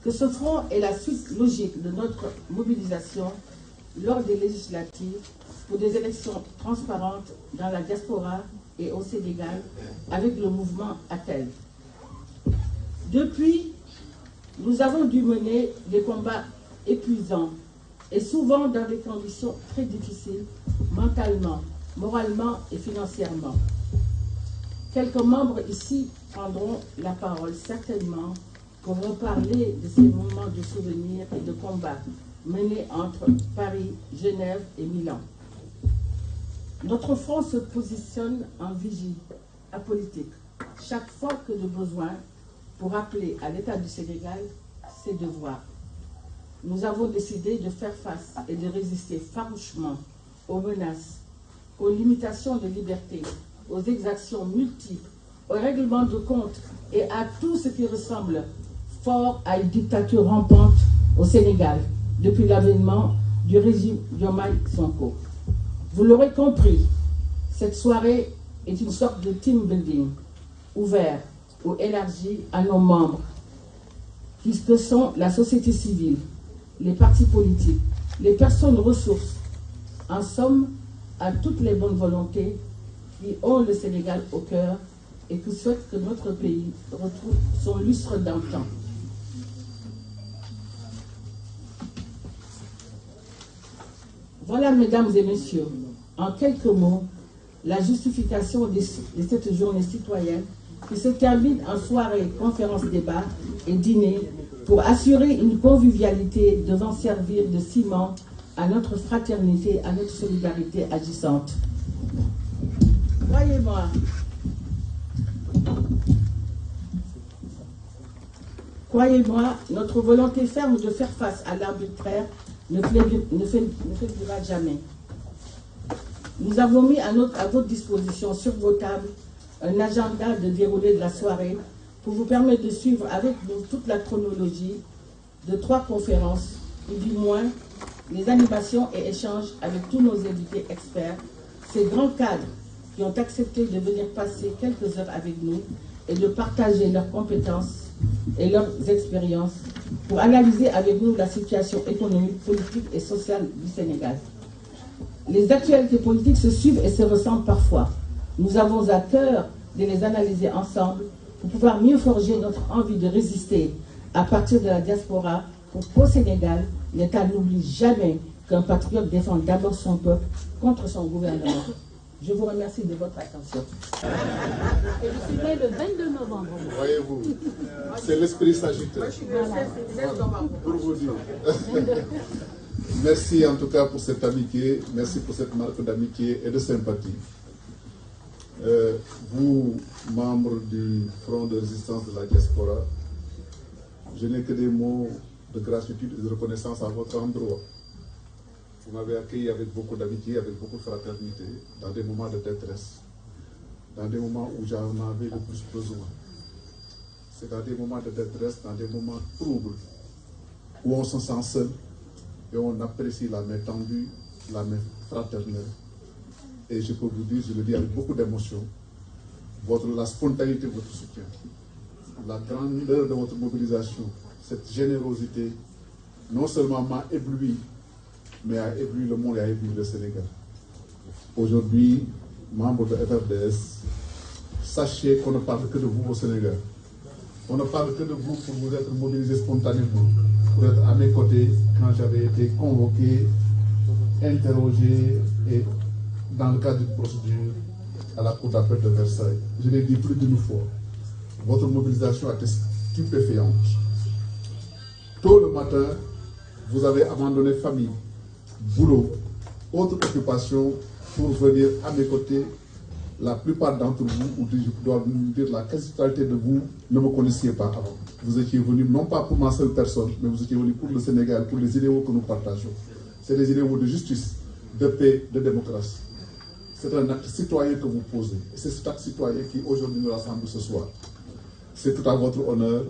que ce front est la suite logique de notre mobilisation lors des législatives pour des élections transparentes dans la diaspora et au Sénégal avec le mouvement ATEL. Depuis, nous avons dû mener des combats épuisants et souvent dans des conditions très difficiles, mentalement, moralement et financièrement. Quelques membres ici prendront la parole certainement pour reparler de ces moments de souvenirs et de combats menés entre Paris, Genève et Milan. Notre front se positionne en vigie apolitique chaque fois que de besoin pour rappeler à l'État du Sénégal ses devoirs. Nous avons décidé de faire face et de résister farouchement aux menaces, aux limitations de liberté, aux exactions multiples, aux règlements de compte et à tout ce qui ressemble fort à une dictature rampante au Sénégal depuis l'avènement du régime Diomaye Sonko. Vous l'aurez compris, cette soirée est une sorte de team building ouvert ou élargi à nos membres, puisque sont la société civile, les partis politiques, les personnes ressources, en somme, à toutes les bonnes volontés qui ont le Sénégal au cœur et qui souhaitent que notre pays retrouve son lustre d'antan. Voilà, mesdames et messieurs, en quelques mots, la justification de cette journée citoyenne qui se termine en soirée, conférence, débat et dîner pour assurer une convivialité devant servir de ciment à notre fraternité, à notre solidarité agissante. Croyez-moi, notre volonté ferme de faire face à l'arbitraire ne faiblira jamais. Nous avons mis à votre disposition sur vos tables un agenda de déroulé de la soirée pour vous permettre de suivre avec nous toute la chronologie de 3 conférences, ou du moins les animations et échanges avec tous nos invités experts, ces grands cadres qui ont accepté de venir passer quelques heures avec nous et de partager leurs compétences et leurs expériences pour analyser avec nous la situation économique, politique et sociale du Sénégal. Les actualités politiques se suivent et se ressemblent parfois. Nous avons à cœur de les analyser ensemble pour pouvoir mieux forger notre envie de résister à partir de la diaspora pour qu'au Sénégal, l'État n'oublie jamais qu'un patriote défend d'abord son peuple contre son gouvernement. Je vous remercie de votre attention. Et vous serez le 22 novembre. Voyez-vous, c'est l'esprit sagittaire. Voilà. Pour vous dire. Merci en tout cas pour cette amitié, merci pour cette marque d'amitié et de sympathie. Vous, membres du Front de résistance de la diaspora, je n'ai que des mots de gratitude et de reconnaissance à votre endroit. Vous m'avez accueilli avec beaucoup d'amitié, avec beaucoup de fraternité, dans des moments de détresse, dans des moments où j'en avais le plus besoin. C'est dans des moments de détresse, dans des moments troubles, où on se sent seul et on apprécie la main tendue, la main fraternelle. Et je peux vous dire, je le dis avec beaucoup d'émotion, la spontanéité de votre soutien, la grandeur de votre mobilisation, cette générosité, non seulement m'a ébloui, mais a ébloui le monde et a ébloui le Sénégal. Aujourd'hui, membres de FRDS, sachez qu'on ne parle que de vous au Sénégal. On ne parle que de vous pour vous être mobilisés spontanément, pour être à mes côtés quand j'avais été convoqué, interrogé et dans le cadre d'une procédure à la Cour d'appel de Versailles. Je l'ai dit plus d'une fois, votre mobilisation a été stupéfiante. Tôt le matin, vous avez abandonné famille, boulot, autres occupations pour venir à mes côtés. La plupart d'entre vous, ou je dois vous dire la quasi-totalité de vous, ne me connaissiez pas avant. Vous étiez venus non pas pour ma seule personne, mais vous étiez venus pour le Sénégal, pour les idéaux que nous partageons. C'est des idéaux de justice, de paix, de démocratie. C'est un acte citoyen que vous posez. Et c'est cet acte citoyen qui aujourd'hui nous rassemble ce soir. C'est tout à votre honneur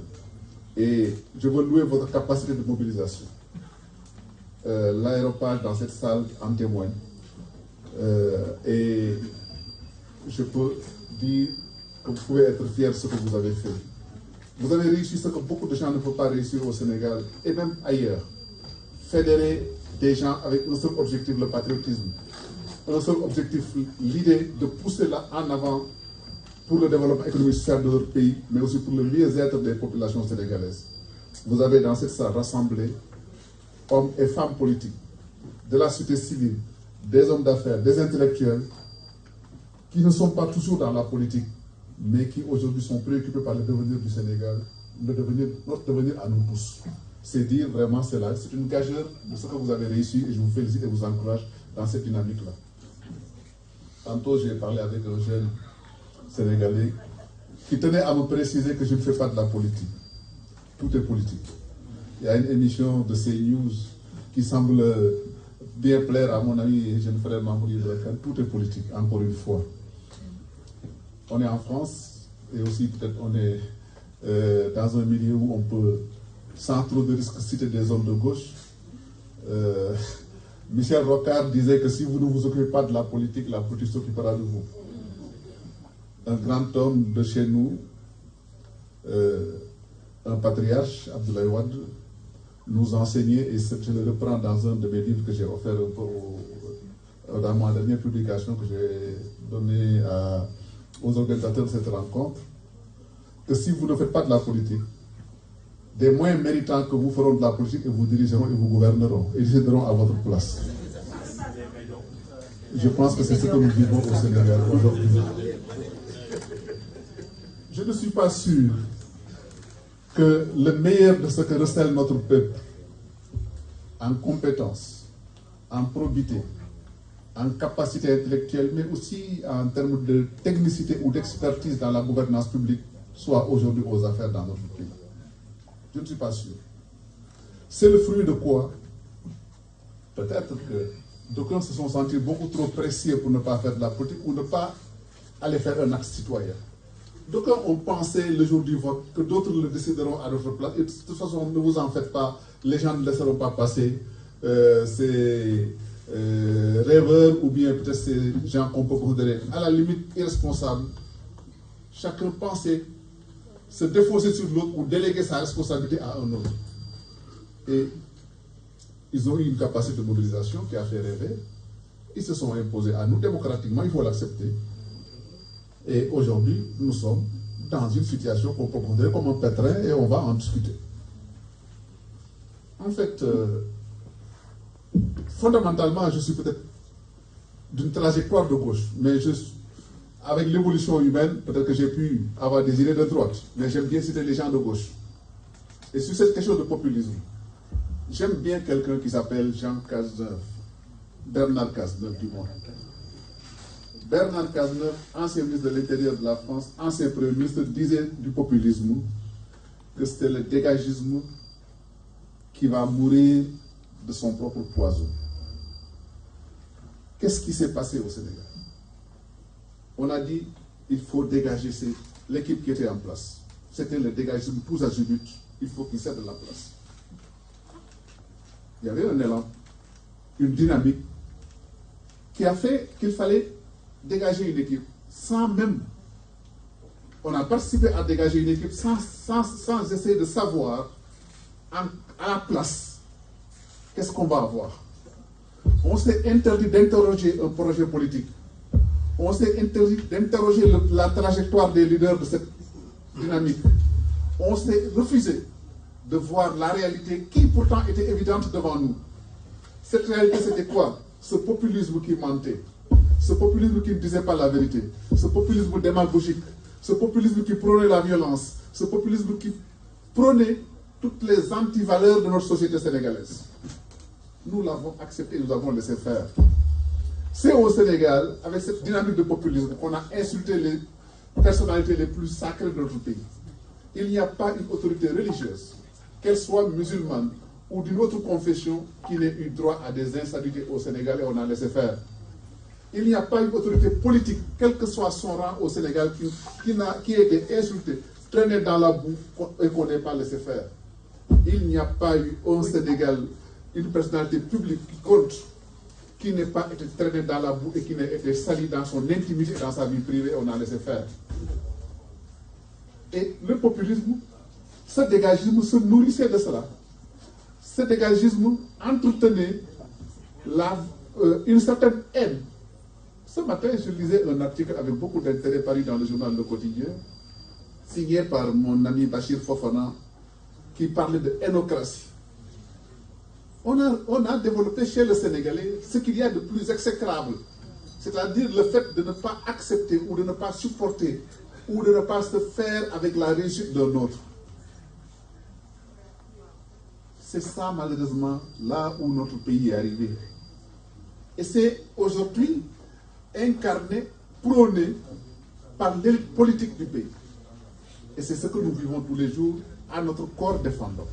et je veux louer votre capacité de mobilisation. L'aéropage dans cette salle en témoigne. Et je peux dire que vous pouvez être fiers de ce que vous avez fait. Vous avez réussi ce que beaucoup de gens ne peuvent pas réussir au Sénégal et même ailleurs. Fédérer des gens avec un seul objectif, le patriotisme. Un seul objectif, l'idée de pousser là en avant pour le développement économique et social de notre pays, mais aussi pour le mieux-être des populations sénégalaises. Vous avez dans cette salle rassemblé hommes et femmes politiques, de la société civile, des hommes d'affaires, des intellectuels, qui ne sont pas toujours dans la politique, mais qui aujourd'hui sont préoccupés par le devenir du Sénégal, notre devenir à nous tous. C'est dire vraiment cela, c'est une gageure de ce que vous avez réussi et je vous félicite et vous encourage dans cette dynamique-là. Tantôt, j'ai parlé avec un jeune Sénégalais qui tenait à me préciser que je ne fais pas de la politique. Tout est politique. Il y a une émission de CNews qui semble bien plaire à mon ami et jeune frère Mamoudi Ibrahim. Tout est politique, encore une fois. On est en France et aussi peut-être on est dans un milieu où on peut, sans trop de risques, citer des hommes de gauche. Michel Rocard disait que si vous ne vous occupez pas de la politique s'occupera de vous. Un grand homme de chez nous, un patriarche, Abdoulaye Wade, nous enseignait, et je le reprends dans un de mes livres que j'ai offert un peu dans ma dernière publication que j'ai donnée aux organisateurs de cette rencontre, que si vous ne faites pas de la politique, des moyens méritants que vous feront de la politique et vous dirigeront et vous gouverneront et décideront à votre place. Je pense que c'est ce que nous vivons au Sénégal aujourd'hui. Je ne suis pas sûr que le meilleur de ce que recèle notre peuple en compétences, en probité, en capacité intellectuelle, mais aussi en termes de technicité ou d'expertise dans la gouvernance publique, soit aujourd'hui aux affaires dans notre pays. Je ne suis pas sûr. C'est le fruit de quoi? Peut-être que d'aucuns se sont sentis beaucoup trop précieux pour ne pas faire de la politique ou ne pas aller faire un acte citoyen. D'aucuns ont pensé le jour du vote que d'autres le décideront à notre place. Et de toute façon, ne vous en faites pas, les gens ne laisseront pas passer ces rêveurs ou bien peut-être ces gens qu'on peut considérer à la limite irresponsables. Chacun pensait se défausser sur l'autre ou déléguer sa responsabilité à un autre. Et ils ont eu une capacité de mobilisation qui a fait rêver. Ils se sont imposés à nous démocratiquement, il faut l'accepter. Et aujourd'hui, nous sommes dans une situation qu'on peut considérer comme un pétrin et on va en discuter. En fait, fondamentalement, je suis peut-être d'une trajectoire de gauche, mais avec l'évolution humaine, peut-être que j'ai pu avoir des idées de droite, mais j'aime bien citer les gens de gauche. Et sur cette question de populisme, j'aime bien quelqu'un qui s'appelle Jean Cazeneuve, Bernard Cazeneuve du moins. Bernard Cazeneuve, ancien ministre de l'Intérieur de la France, ancien Premier ministre, disait du populisme que c'était le dégagisme qui va mourir de son propre poison. Qu'est-ce qui s'est passé au Sénégal? On a dit il faut dégager l'équipe qui était en place. C'était le dégagisme tous azimuts, il faut qu'il cède de la place. Il y avait un élan, une dynamique qui a fait qu'il fallait dégager une équipe sans même... On a participé à dégager une équipe sans essayer de savoir à la place qu'est-ce qu'on va avoir. On s'est interdit d'interroger un projet politique. On s'est interdit d'interroger la trajectoire des leaders de cette dynamique. On s'est refusé de voir la réalité qui pourtant était évidente devant nous. Cette réalité, c'était quoi? Ce populisme qui mentait, ce populisme qui ne disait pas la vérité, ce populisme démagogique, ce populisme qui prônait la violence, ce populisme qui prônait toutes les antivaleurs de notre société sénégalaise. Nous l'avons accepté, nous avons laissé faire. C'est au Sénégal, avec cette dynamique de populisme, qu'on a insulté les personnalités les plus sacrées de notre pays. Il n'y a pas une autorité religieuse, qu'elle soit musulmane ou d'une autre confession, qui n'ait eu droit à des insalubres au Sénégal et on a laissé faire. Il n'y a pas une autorité politique, quel que soit son rang au Sénégal, qui ait été insulté, traîné dans la boue et qu'on n'ait pas laissé faire. Il n'y a pas eu au Sénégal une personnalité publique qui compte, qui n'ait pas été traîné dans la boue et qui n'ait été sali dans son intimité et dans sa vie privée, on a laissé faire. Et le populisme Ce dégagisme se nourrissait de cela. Ce dégagisme entretenait une certaine haine. Ce matin, je lisais un article avec beaucoup d'intérêt paru dans le journal Le Quotidien, signé par mon ami Bachir Fofana, qui parlait de hainocratie. On a développé chez le Sénégalais ce qu'il y a de plus exécrable, c'est-à-dire le fait de ne pas accepter ou de ne pas supporter ou de ne pas se faire avec la réussite d'un autre. C'est ça, malheureusement, là où notre pays est arrivé. Et c'est aujourd'hui incarné, prôné par l'élite politique du pays. Et c'est ce que nous vivons tous les jours à notre corps défendant.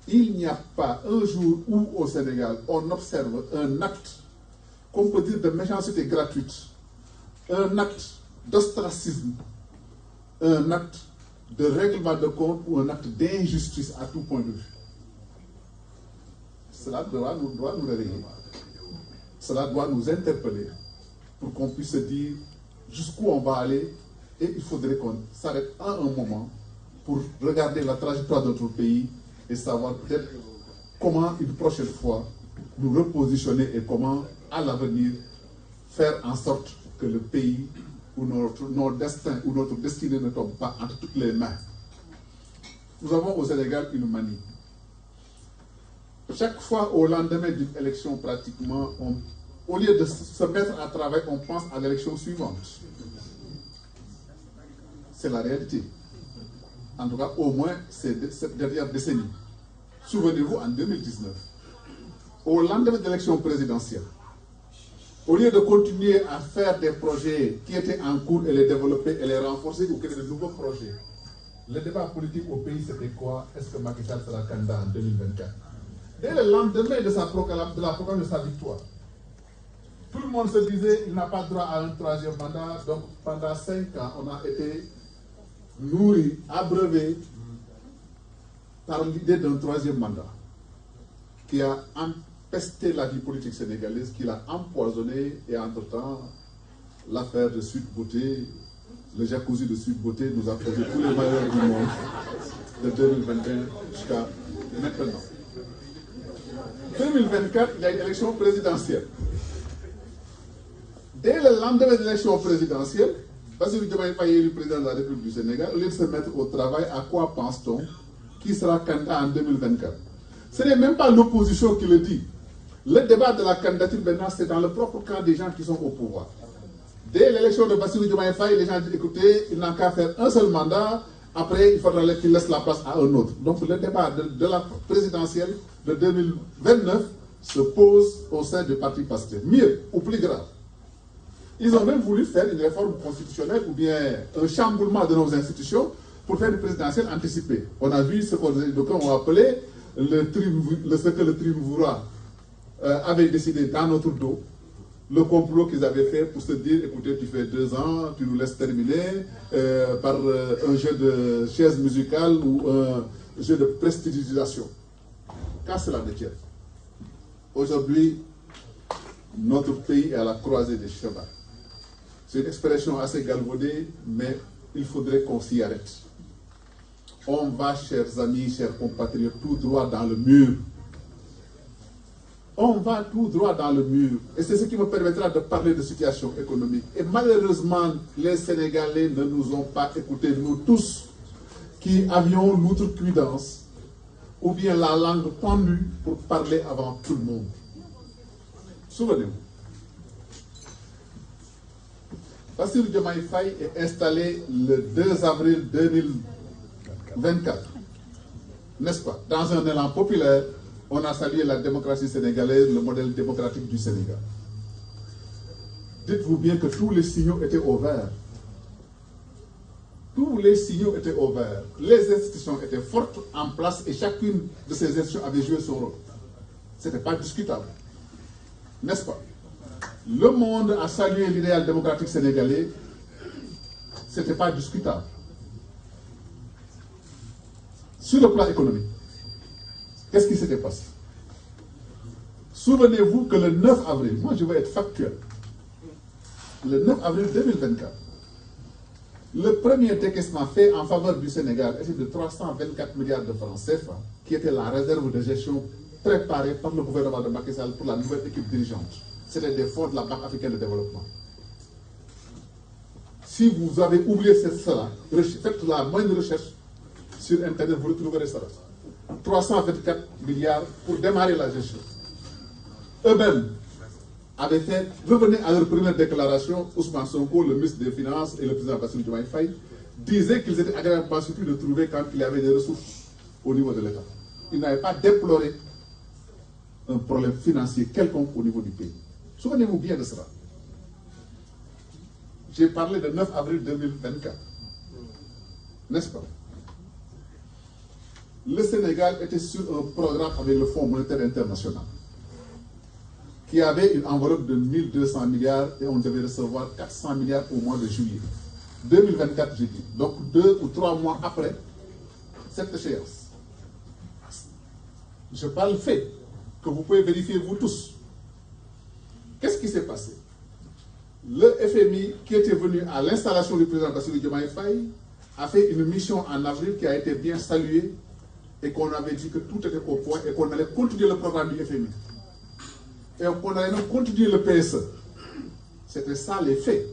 Il n'y a pas un jour où au Sénégal on observe un acte qu'on peut dire de méchanceté gratuite, un acte d'ostracisme, un acte de règlement de compte ou un acte d'injustice à tout point de vue. Cela doit nous réveiller. Cela doit nous interpeller pour qu'on puisse se dire jusqu'où on va aller, et il faudrait qu'on s'arrête à un moment pour regarder la trajectoire de notre pays et savoir peut-être comment une prochaine fois nous repositionner et comment à l'avenir faire en sorte que le pays ou notre destin ou notre destinée ne tombe pas entre toutes les mains. Nous avons au Sénégal une manie. Chaque fois au lendemain d'une élection pratiquement, au lieu de se mettre à travail, on pense à l'élection suivante. C'est la réalité. En tout cas, au moins cette dernière décennie. Souvenez-vous, en 2019, au lendemain de l'élection présidentielle, au lieu de continuer à faire des projets qui étaient en cours et les développer et les renforcer ou créer de nouveaux projets, le débat politique au pays, c'était quoi? Est-ce que Macky Sall sera candidat en 2024? Dès le lendemain de la proclamation de sa victoire, tout le monde se disait qu'il n'a pas droit à un troisième mandat. Donc pendant 5 ans, on a été nourri, abreuvé par l'idée d'un troisième mandat qui a empesté la vie politique sénégalaise, qui l'a empoisonné, et entre-temps, l'affaire de Sweet Beauté, le jacuzzi de Sweet Beauté nous a causé tous les malheurs du monde de 2021 jusqu'à maintenant. 2024, il y a une élection présidentielle. Dès le lendemain de l'élection présidentielle, Bassirou Diomaye Faye est le président de la République du Sénégal. Au lieu de se mettre au travail, à quoi pense-t-on? Qui sera candidat en 2024? Ce n'est même pas l'opposition qui le dit. Le débat de la candidature maintenant, c'est dans le propre camp des gens qui sont au pouvoir. Dès l'élection de Bassirou Diomaye Faye, les gens disent écoutez, il n'a qu'à faire un seul mandat, après il faudra qu'il laisse la place à un autre. Donc le débat de la présidentielle de 2029 se pose au sein du parti Pastef. Mieux ou plus grave, ils ont même voulu faire une réforme constitutionnelle ou bien un chamboulement de nos institutions pour faire une présidentielle anticipée. On a vu ce qu'on a appelé ce que le triumvirat avait décidé dans notre dos, le complot qu'ils avaient fait pour se dire, écoutez, tu fais 2 ans, tu nous laisses terminer par un jeu de chaises musicales ou un jeu de prestidigisation. Qu'à cela ne tienne. Aujourd'hui, notre pays est à la croisée des chemins. C'est une expression assez galvaudée, mais il faudrait qu'on s'y arrête. On va, chers amis, chers compatriotes, tout droit dans le mur. On va tout droit dans le mur. Et c'est ce qui me permettra de parler de situation économique. Et malheureusement, les Sénégalais ne nous ont pas écoutés, nous tous, qui avions l'outrecuidance ou bien la langue tendue pour parler avant tout le monde. Souvenez-vous. Bassirou Diomaye Faye est installé le 2 avril 2024, n'est-ce pas? Dans un élan populaire, on a salué la démocratie sénégalaise, le modèle démocratique du Sénégal. Dites-vous bien que tous les signaux étaient au vert. Tous les signaux étaient au vert. Les institutions étaient fortes en place et chacune de ces institutions avait joué son rôle. Ce n'était pas discutable, n'est-ce pas? Le monde a salué l'idéal démocratique sénégalais, ce n'était pas discutable. Sur le plan économique, qu'est-ce qui s'était passé? Souvenez-vous que le 9 avril, moi je vais être factuel, le 9 avril 2024, Le premier décaissement fait en faveur du Sénégal était de 324 milliards de francs CFA, qui était la réserve de gestion préparée par le gouvernement de Macky Sall pour la nouvelle équipe dirigeante. C'était des fonds de la Banque africaine de développement. Si vous avez oublié cela, faites la moindre recherche sur Internet, vous retrouverez cela. 324 milliards pour démarrer la gestion. Eux-mêmes avaient fait, revenez à leur première déclaration, Ousmane Sonko, le ministre des Finances et le président Bassirou Diomaye Faye, disaient qu'ils étaient agréablement surpris de trouver quand il y avait des ressources au niveau de l'État. Ils n'avaient pas déploré un problème financier quelconque au niveau du pays. Souvenez-vous bien de cela. J'ai parlé de 9 avril 2024. N'est-ce pas? Le Sénégal était sur un programme avec le Fonds monétaire international qui avait une enveloppe de 1200 milliards et on devait recevoir 400 milliards au mois de juillet 2024, j'ai dit. Donc 2 ou 3 mois après cette échéance. Je parle fait, que vous pouvez vérifier vous tous. Qu'est-ce qui s'est passé? Le FMI, qui était venu à l'installation du président Bassirou Diomaye Faye, a fait une mission en avril qui a été bien saluée et qu'on avait dit que tout était au point et qu'on allait continuer le programme du FMI. Et qu'on allait même continuer le PSE. C'était ça les faits.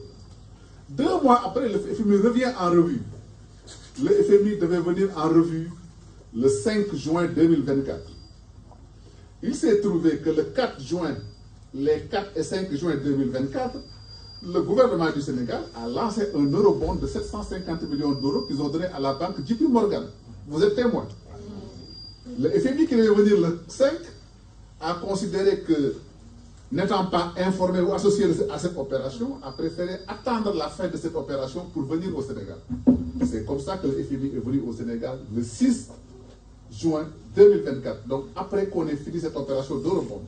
2 mois après, le FMI revient en revue. Le FMI devait venir en revue le 5 juin 2024. Il s'est trouvé que le 4 juin, les 4 et 5 juin 2024, le gouvernement du Sénégal a lancé un eurobond de 750 millions d'euros qu'ils ont donné à la banque JP Morgan. Vous êtes témoin. Le FMI qui devait venir le 5 a considéré que, n'étant pas informé ou associé à cette opération, a préféré attendre la fin de cette opération pour venir au Sénégal. C'est comme ça que le FMI est venu au Sénégal le 6 juin 2024. Donc après qu'on ait fini cette opération d'eurobond.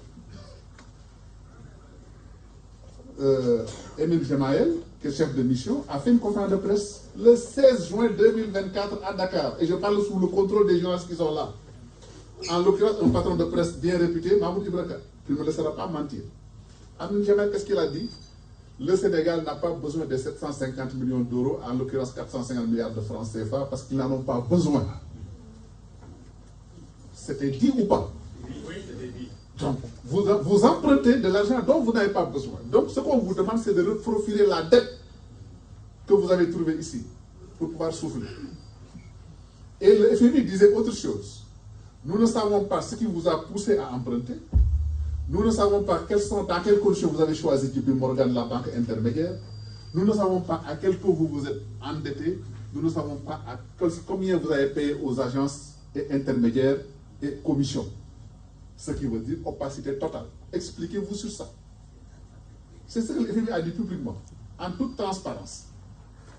Émile Gemaël, qui est chef de mission, a fait une conférence de presse le 16 juin 2024 à Dakar. Et je parle sous le contrôle des journalistes qui sont là. En l'occurrence, un patron de presse bien réputé, Mahmoud Ibrahim, qui ne me laissera pas mentir. Émile Gemaël, qu'est-ce qu'il a dit? Le Sénégal n'a pas besoin de 750 millions d'euros, en l'occurrence 450 milliards de francs CFA, parce qu'ils n'en ont pas besoin. C'était dit ou pas? Donc, vous empruntez de l'argent dont vous n'avez pas besoin. Donc, ce qu'on vous demande, c'est de reprofiler la dette que vous avez trouvée ici, pour pouvoir souffler. Et le FMI disait autre chose. Nous ne savons pas ce qui vous a poussé à emprunter. Nous ne savons pas dans quelles conditions vous avez choisi JP Morgan, la banque intermédiaire. Nous ne savons pas à quel taux vous vous êtes endetté. Nous ne savons pas combien vous avez payé aux agences et intermédiaires et commissions. Ce qui veut dire opacité totale. Expliquez-vous sur ça. C'est ce que le FMI a dit publiquement, en toute transparence.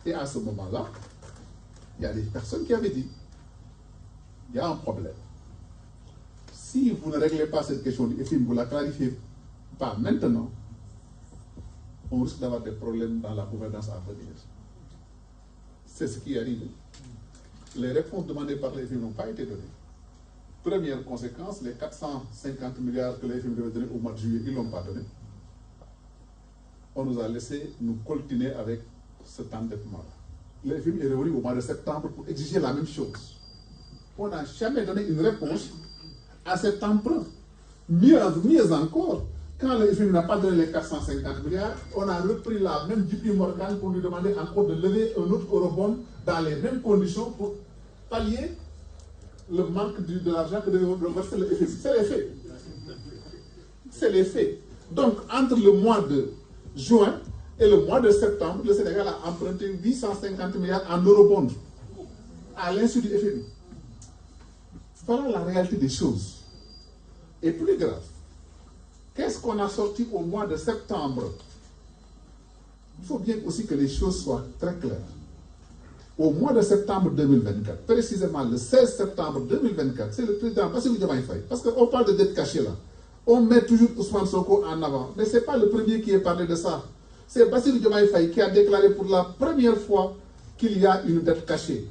Et à ce moment-là, il y a des personnes qui avaient dit, il y a un problème. Si vous ne réglez pas cette question du FMI, vous ne la clarifiez pas maintenant, on risque d'avoir des problèmes dans la gouvernance à venir. C'est ce qui est arrivé. Les réponses demandées par les FMI n'ont pas été données. Première conséquence, les 450 milliards que les FMI devaient donner au mois de juillet, ils ne l'ont pas donné. On nous a laissé nous coltiner avec cet endettement-là. Le FMI est revenu au mois de septembre pour exiger la même chose. On n'a jamais donné une réponse à cet emprunt. Mieux encore, quand le FMI n'a pas donné les 450 milliards, on a repris la même JP Morgan pour lui demander encore de lever un autre eurobond dans les mêmes conditions pour pallier le manque de l'argent que devait verser le FMI. C'est les faits. C'est les faits. Donc, entre le mois de juin et le mois de septembre, le Sénégal a emprunté 850 milliards en eurobonds à l'insu du FMI. Voilà la réalité des choses. Et plus grave, qu'est-ce qu'on a sorti au mois de septembre? Il faut bien aussi que les choses soient très claires. Au mois de septembre 2024, précisément le 16 septembre 2024, c'est le président Bassirou Diomaye Faye. Parce qu'on parle de dette cachée là. On met toujours Ousmane Sonko en avant. Mais ce n'est pas le premier qui est parlé de ça. C'est Bassirou Diomaye Faye qui a déclaré pour la première fois qu'il y a une dette cachée.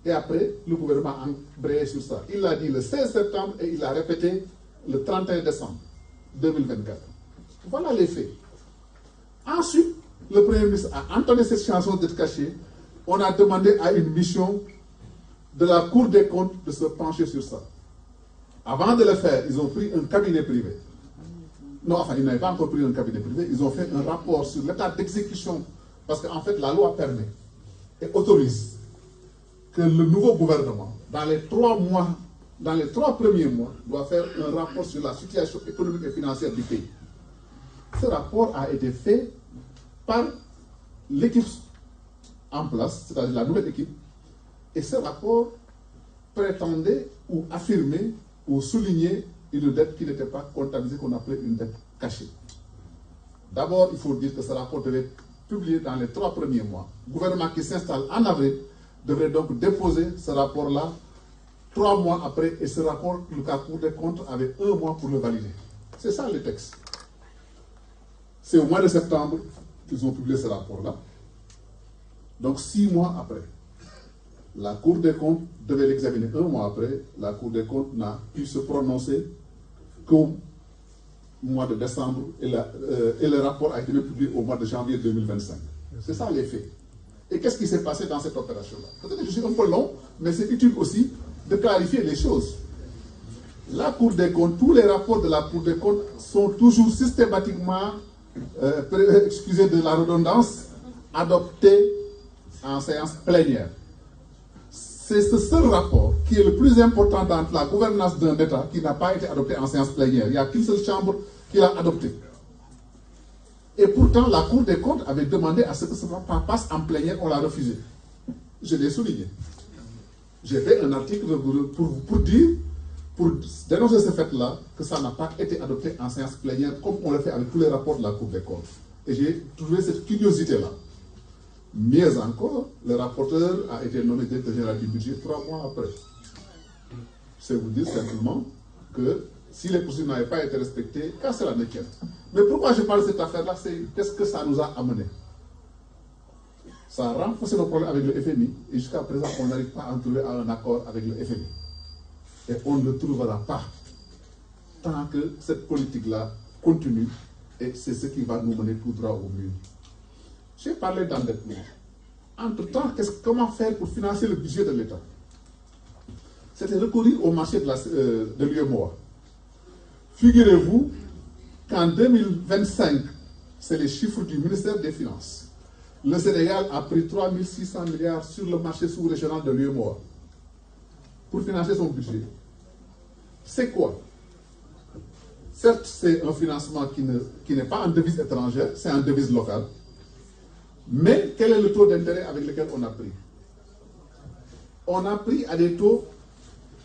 Et après, le gouvernement a embrayé sur ça. Il l'a dit le 16 septembre et il l'a répété le 31 décembre 2024. Voilà les faits. Ensuite, le Premier ministre a entendu cette chanson d'être cachée, on a demandé à une mission de la Cour des comptes de se pencher sur ça. Avant de le faire, ils ont pris un cabinet privé. Non, enfin, ils n'avaient pas encore pris un cabinet privé, ils ont fait un rapport sur l'état d'exécution, parce qu'en fait, la loi permet et autorise que le nouveau gouvernement, dans les 3 premiers mois, doit faire un rapport sur la situation économique et financière du pays. Ce rapport a été fait par l'équipe en place, c'est-à-dire la nouvelle équipe, et ce rapport prétendait ou affirmait ou soulignait une dette qui n'était pas comptabilisée, qu'on appelait une dette cachée. D'abord, il faut dire que ce rapport devait être publié dans les 3 premiers mois. Le gouvernement qui s'installe en avril devrait donc déposer ce rapport-là 3 mois après, et ce rapport, le Cour des comptes avait 1 mois pour le valider. C'est ça le texte. C'est au mois de septembre qu'ils ont publié ce rapport-là. Donc 6 mois après, la Cour des comptes devait l'examiner 1 mois après. La Cour des comptes n'a pu se prononcer qu'au mois de décembre et le rapport a été publié au mois de janvier 2025. C'est ça les faits. Et qu'est-ce qui s'est passé dans cette opération-là? Peut-être que je suis un peu long, mais c'est utile aussi de clarifier les choses. La Cour des comptes, tous les rapports de la Cour des comptes sont toujours systématiquement, excusez de la redondance, adoptés en séance plénière. C'est ce seul rapport qui est le plus important dans la gouvernance d'un État qui n'a pas été adopté en séance plénière. Il n'y a qu'une seule chambre qui l'a adopté. Et pourtant, la Cour des comptes avait demandé à ce que ce rapport passe en plénière, on l'a refusé. Je l'ai souligné. J'ai fait un article pour dénoncer ce fait-là, que ça n'a pas été adopté en séance plénière, comme on le fait avec tous les rapports de la Cour des comptes. Et j'ai trouvé cette curiosité-là. Mieux encore, le rapporteur a été nommé directeur général du budget 3 mois après. C'est vous dire simplement que si les procédures n'avaient pas été respectées, qu'à cela ne tienne. Mais pourquoi je parle de cette affaire-là, c'est qu'est-ce que ça nous a amené? Ça a renforcé nos problèmes avec le FMI, et jusqu'à présent, on n'arrive pas à en trouver un accord avec le FMI. Et on ne le trouvera pas tant que cette politique-là continue, et c'est ce qui va nous mener tout droit au mur. J'ai parlé d'endettement. Entre-temps, comment faire pour financer le budget de l'État? C'était recourir au marché de l'UEMOA. Figurez-vous qu'en 2025, c'est les chiffres du ministère des Finances. Le Sénégal a pris 3 600 milliards sur le marché sous-régional de l'UEMOA pour financer son budget. C'est quoi? Certes, c'est un financement qui n'est pas en devise étrangère, c'est en devise locale. Mais quel est le taux d'intérêt avec lequel on a pris? On a pris à des taux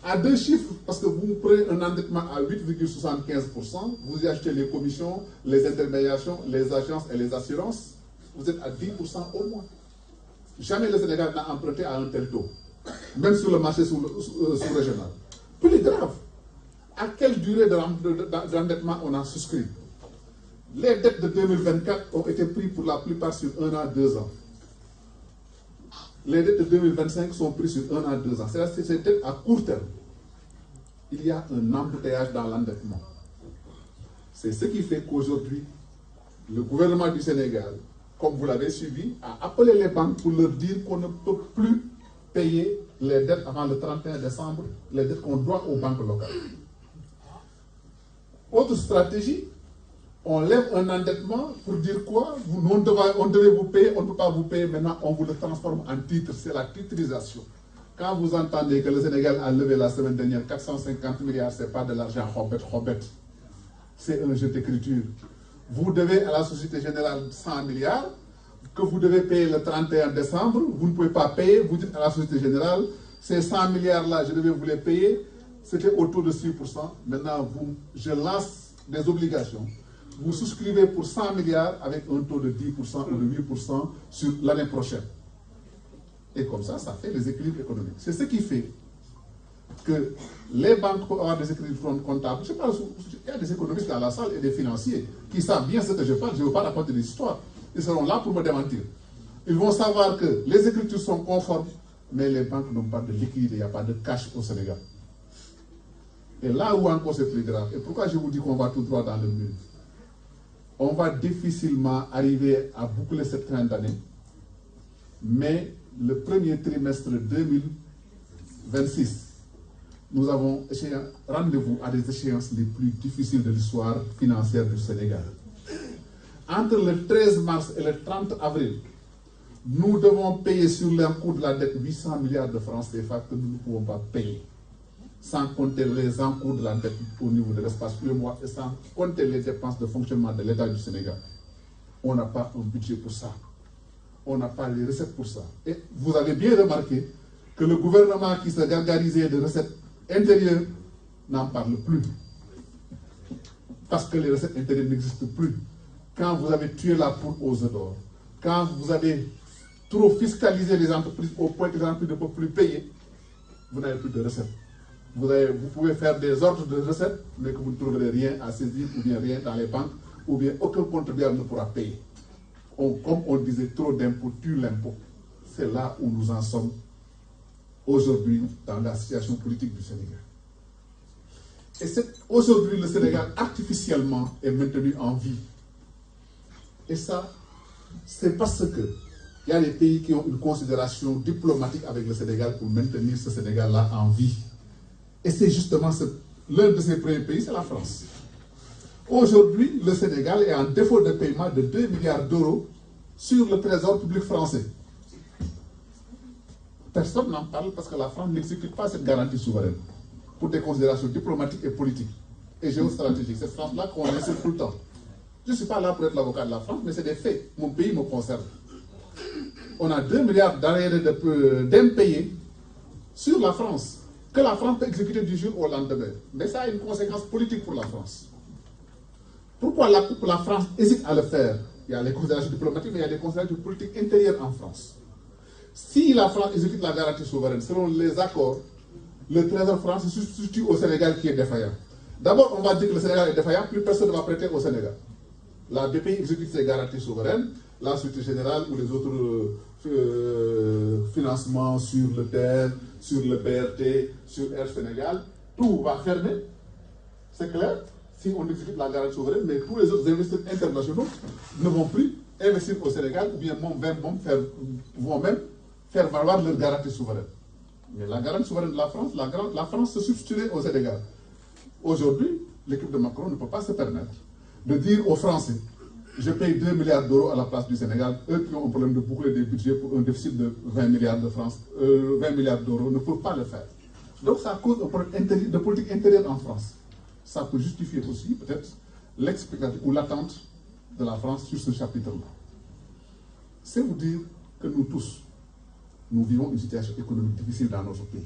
à 2 chiffres, parce que vous prenez un endettement à 8,75%, vous y achetez les commissions, les intermédiations, les agences et les assurances, vous êtes à 10% au moins. Jamais le Sénégal n'a emprunté à un tel taux, même sur le marché sous-régional. Plus grave, à quelle durée d'endettement on a souscrit? Les dettes de 2024 ont été prises pour la plupart sur 1 an, 2 ans. Les dettes de 2025 sont prises sur 1 an, 2 ans. C'est-à-dire que c'est dettes à court terme. Il y a un embouteillage dans l'endettement. C'est ce qui fait qu'aujourd'hui, le gouvernement du Sénégal, comme vous l'avez suivi, a appelé les banques pour leur dire qu'on ne peut plus payer les dettes avant le 31 décembre, les dettes qu'on doit aux banques locales. Autre stratégie, on lève un endettement pour dire quoi? On devait vous payer, on ne peut pas vous payer, maintenant on vous le transforme en titre, c'est la titrisation. Quand vous entendez que le Sénégal a levé la semaine dernière 450 milliards, ce n'est pas de l'argent Robert. C'est un jeu d'écriture. Vous devez à la Société Générale 100 milliards, que vous devez payer le 31 décembre, vous ne pouvez pas payer, vous dites à la Société Générale, ces 100 milliards-là, je devais vous les payer, c'était autour de 6%. Maintenant, je lance des obligations. Vous souscrivez pour 100 milliards avec un taux de 10% ou de 8% sur l'année prochaine. Et comme ça, ça fait les équilibres économiques. C'est ce qui fait que les banques peuvent avoir des équilibres comptables. Je parle, il y a des économistes dans la salle et des financiers qui savent bien ce que je parle. Je ne veux pas raconter des histoires. Ils seront là pour me démentir. Ils vont savoir que les écritures sont conformes, mais les banques n'ont pas de liquide, il n'y a pas de cash au Sénégal. Et là où encore c'est plus grave, et pourquoi je vous dis qu'on va tout droit dans le mur? on va difficilement arriver à boucler cette fin d'année, mais le premier trimestre 2026, nous avons rendez-vous à des échéances les plus difficiles de l'histoire financière du Sénégal. Entre le 13 mars et le 30 avril, nous devons payer sur l'encours de la dette 800 milliards de francs CFA que nous ne pouvons pas payer, sans compter les encours de la dette au niveau de l'espace UEMOA et sans compter les dépenses de fonctionnement de l'État du Sénégal. On n'a pas un budget pour ça. On n'a pas les recettes pour ça. Et vous avez bien remarqué que le gouvernement qui se gargarisait de recettes intérieures n'en parle plus. Parce que les recettes intérieures n'existent plus. Quand vous avez tué la poule aux œufs d'or, quand vous avez trop fiscalisé les entreprises au point que les entreprises ne peuvent plus payer, vous n'avez plus de recettes. Vous pouvez faire des ordres de recettes, mais que vous ne trouverez rien à saisir, ou bien rien dans les banques, ou bien aucun contribuable ne pourra payer. Comme on disait, trop d'impôts tue l'impôt. C'est là où nous en sommes aujourd'hui dans la situation politique du Sénégal. Et aujourd'hui, le Sénégal artificiellement est maintenu en vie. Et ça, c'est parce que il y a des pays qui ont une considération diplomatique avec le Sénégal pour maintenir ce Sénégal-là en vie. Et c'est justement l'un de ces premiers pays, c'est la France. Aujourd'hui, le Sénégal est en défaut de paiement de 2 milliards d'euros sur le trésor public français. Personne n'en parle parce que la France n'exécute pas cette garantie souveraine pour des considérations diplomatiques et politiques et géostratégiques. Cette France-là qu'on insiste tout le temps. Je ne suis pas là pour être l'avocat de la France, mais c'est des faits. Mon pays me concerne. On a 2 milliards d'impayés sur la France, que la France peut exécuter du jour au lendemain. Mais ça a une conséquence politique pour la France. Pourquoi la France hésite à le faire? Il y a les considérations diplomatiques, mais il y a des considérations politiques intérieures en France. Si la France exécute la garantie souveraine, selon les accords, le trésor français se substitue au Sénégal qui est défaillant. D'abord, on va dire que le Sénégal est défaillant, plus personne ne va prêter au Sénégal. La BPI exécute ses garanties souveraines, la Société Générale ou les autres financements sur le TER, sur le BRT, sur Air Sénégal, tout va fermer, c'est clair, si on exécute la garantie souveraine, mais tous les autres investisseurs internationaux ne vont plus investir au Sénégal ou bien vont même faire valoir leur garantie souveraine. Mais la garantie souveraine de la France se substituerait au Sénégal. Aujourd'hui, l'équipe de Macron ne peut pas se permettre de dire aux Français, je paye 2 milliards d'euros à la place du Sénégal, eux qui ont un problème de boucler des budgets pour un déficit de 20 milliards d'euros ne peuvent pas le faire. Donc ça cause un problème de politique intérieure en France. Ça peut justifier aussi peut-être l'explication ou l'attente de la France sur ce chapitre-là. C'est vous dire que nous tous, nous vivons une situation économique difficile dans notre pays.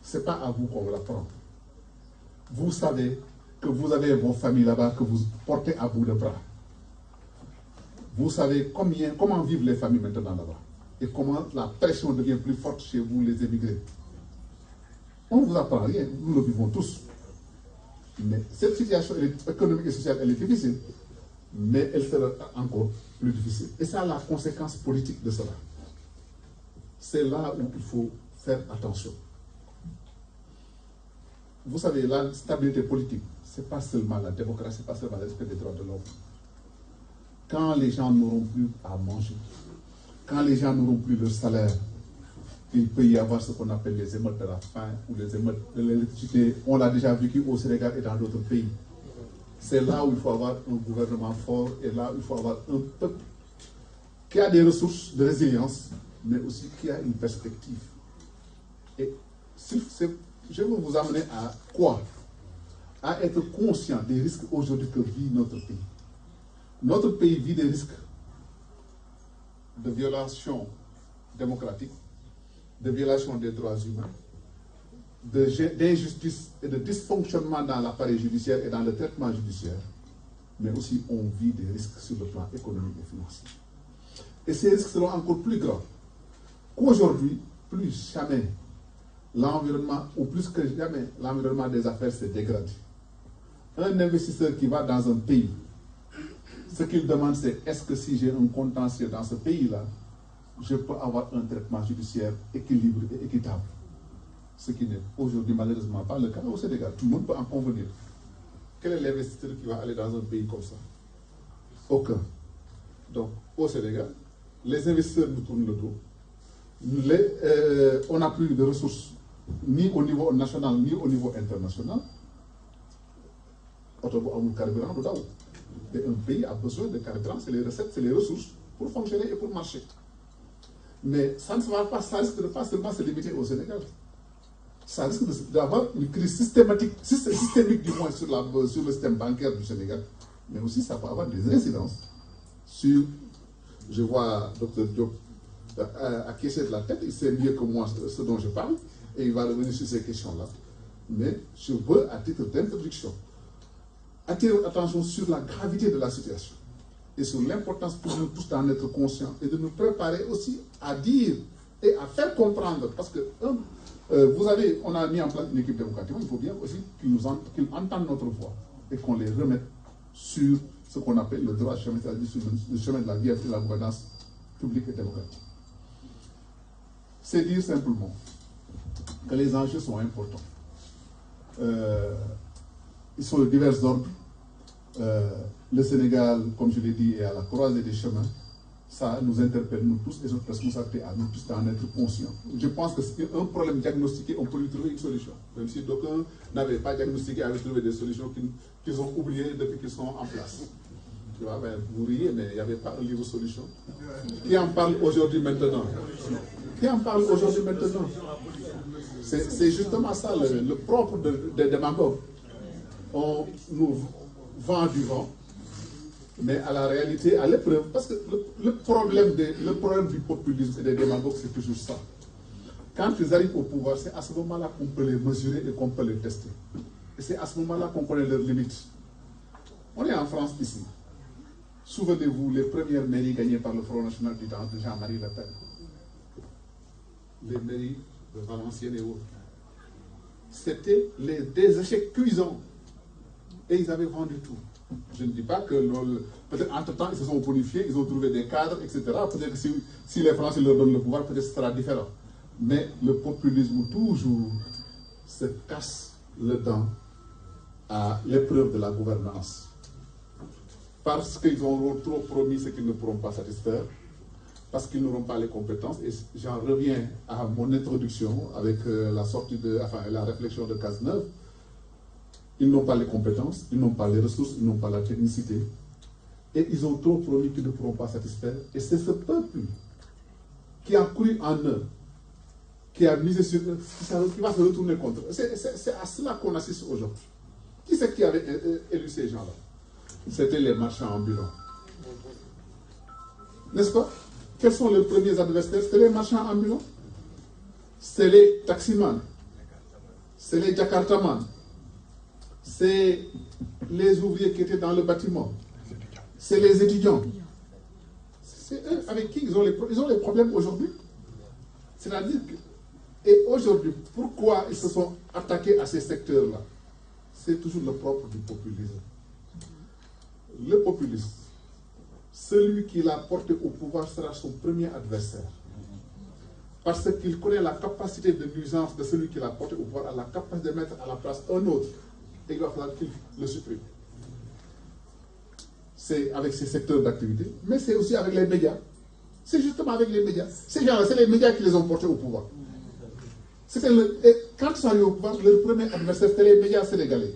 Ce n'est pas à vous qu'on va la prendre. Vous savez que vous avez vos familles là-bas que vous portez à bout de bras. Vous savez comment vivent les familles maintenant là-bas et comment la pression devient plus forte chez vous, les émigrés. On ne vous apprend rien, nous le vivons tous. Mais cette situation économique et sociale, elle est difficile, mais elle sera encore plus difficile. Et ça a la conséquence politique de cela. C'est là où il faut faire attention. Vous savez, la stabilité politique, ce n'est pas seulement la démocratie, ce n'est pas seulement le respect des droits de l'homme. Quand les gens n'auront plus à manger, quand les gens n'auront plus leur salaire, il peut y avoir ce qu'on appelle les émeutes de la faim ou les émeutes de l'électricité. On l'a déjà vécu au Sénégal et dans d'autres pays. C'est là où il faut avoir un gouvernement fort et là où il faut avoir un peuple qui a des ressources de résilience, mais aussi qui a une perspective. Et je veux vous amener à quoi? À être conscient des risques aujourd'hui que vit notre pays. Notre pays vit des risques de violation démocratique, de violation des droits humains, d'injustice et de dysfonctionnement dans l'appareil judiciaire et dans le traitement judiciaire, mais aussi on vit des risques sur le plan économique et financier. Et ces risques seront encore plus grands qu'aujourd'hui, plus jamais l'environnement, ou plus que jamais, l'environnement des affaires s'est dégradé. Un investisseur qui va dans un pays, ce qu'il demande c'est, est-ce que si j'ai un contentieux dans ce pays-là, je peux avoir un traitement judiciaire équilibré et équitable. Ce qui n'est aujourd'hui malheureusement pas le cas au Sénégal. Tout le monde peut en convenir. quel est l'investisseur qui va aller dans un pays comme ça? Aucun. Donc, au Sénégal, les investisseurs nous tournent le dos. On n'a plus de ressources, ni au niveau national, ni au niveau international. Carburant, et un pays a besoin de carburant, c'est les recettes, c'est les ressources pour fonctionner et pour marcher. Mais ça ne va pas, ça risque de pas seulement se limiter au Sénégal. Ça risque d'avoir une crise systémique du moins sur le système bancaire du Sénégal. Mais aussi ça peut avoir des incidences sur, je vois Dr Diop acquiescer de la tête, il sait mieux que moi ce dont je parle, et il va revenir sur ces questions-là. Mais je veux, à titre d'introduction, attirer votre attention sur la gravité de la situation et sur l'importance pour nous tous d'en être conscients et de nous préparer aussi à dire et à faire comprendre, parce que on a mis en place une équipe démocratique, il faut bien aussi qu'ils entendent notre voix et qu'on les remette sur ce qu'on appelle le droit chemin, c'est-à-dire sur le chemin de la vie et de la gouvernance publique et démocratique. C'est dire simplement que les enjeux sont importants. Ils sont de divers ordres. Le Sénégal, comme je l'ai dit, est à la croisée des chemins. Ça nous interpelle, nous tous, et notre responsabilité à nous tous d'en être conscients. Je pense que c'est un problème diagnostiqué, on peut lui trouver une solution. Même si d'aucuns n'avaient pas diagnostiqué, avaient trouvé des solutions qu'ils ont oubliées depuis qu'ils sont en place. Tu vois, ben, vous riez, mais il n'y avait pas un livre solution. Qui en parle aujourd'hui maintenant? Qui en parle aujourd'hui maintenant? C'est justement ça le propre des démagogues. On nous vend du vent, mais à la réalité, à l'épreuve, parce que le problème du populisme et des démagogues, c'est toujours ça. Quand ils arrivent au pouvoir, c'est à ce moment-là qu'on peut les mesurer et qu'on peut les tester. Et c'est à ce moment-là qu'on connaît leurs limites. On est en France ici. Souvenez-vous, les premières mairies gagnées par le Front National du temps de Jean-Marie Le Pen. Les mairies de Valenciennes et autres. C'était des échecs cuisants. Et ils avaient vendu tout. Je ne dis pas que peut-être entre-temps, ils se sont bonifiés, ils ont trouvé des cadres, etc. Peut-être que si les Français leur donnent le pouvoir, peut-être que ce sera différent. Mais le populisme, toujours, se casse le dent à l'épreuve de la gouvernance. Parce qu'ils ont trop promis ce qu'ils ne pourront pas satisfaire, parce qu'ils n'auront pas les compétences. Et j'en reviens à mon introduction avec la réflexion de Cazeneuve. Ils n'ont pas les compétences, ils n'ont pas les ressources, ils n'ont pas la technicité. Et ils ont trop promis qu'ils ne pourront pas satisfaire. Et c'est ce peuple qui a cru en eux, qui a misé sur eux, qui va se retourner contre eux. C'est à cela qu'on assiste aujourd'hui. Qui c'est qui avait élu ces gens-là? C'était les marchands ambulants. N'est-ce pas? Quels sont les premiers adversaires? C'est les marchands ambulants. C'est les taximans. C'est les jakartamans. C'est les ouvriers qui étaient dans le bâtiment. C'est les étudiants. C'est eux avec qui ils ont les problèmes aujourd'hui. C'est-à-dire que, et aujourd'hui, pourquoi ils se sont attaqués à ces secteurs-là? C'est toujours le propre du populisme. Le populisme, celui qui l'a porté au pouvoir sera son premier adversaire. Parce qu'il connaît la capacité de nuisance de celui qui l'a porté au pouvoir, à la capacité de mettre à la place un autre. Et il va falloir qu'il le supprime. C'est avec ces secteurs d'activité, mais c'est aussi avec les médias. C'est justement avec les médias. Ces gens-là, c'est les médias qui les ont portés au pouvoir. Et quand ils sont arrivés au pouvoir, leur premier adversaire, c'était les médias sénégalais.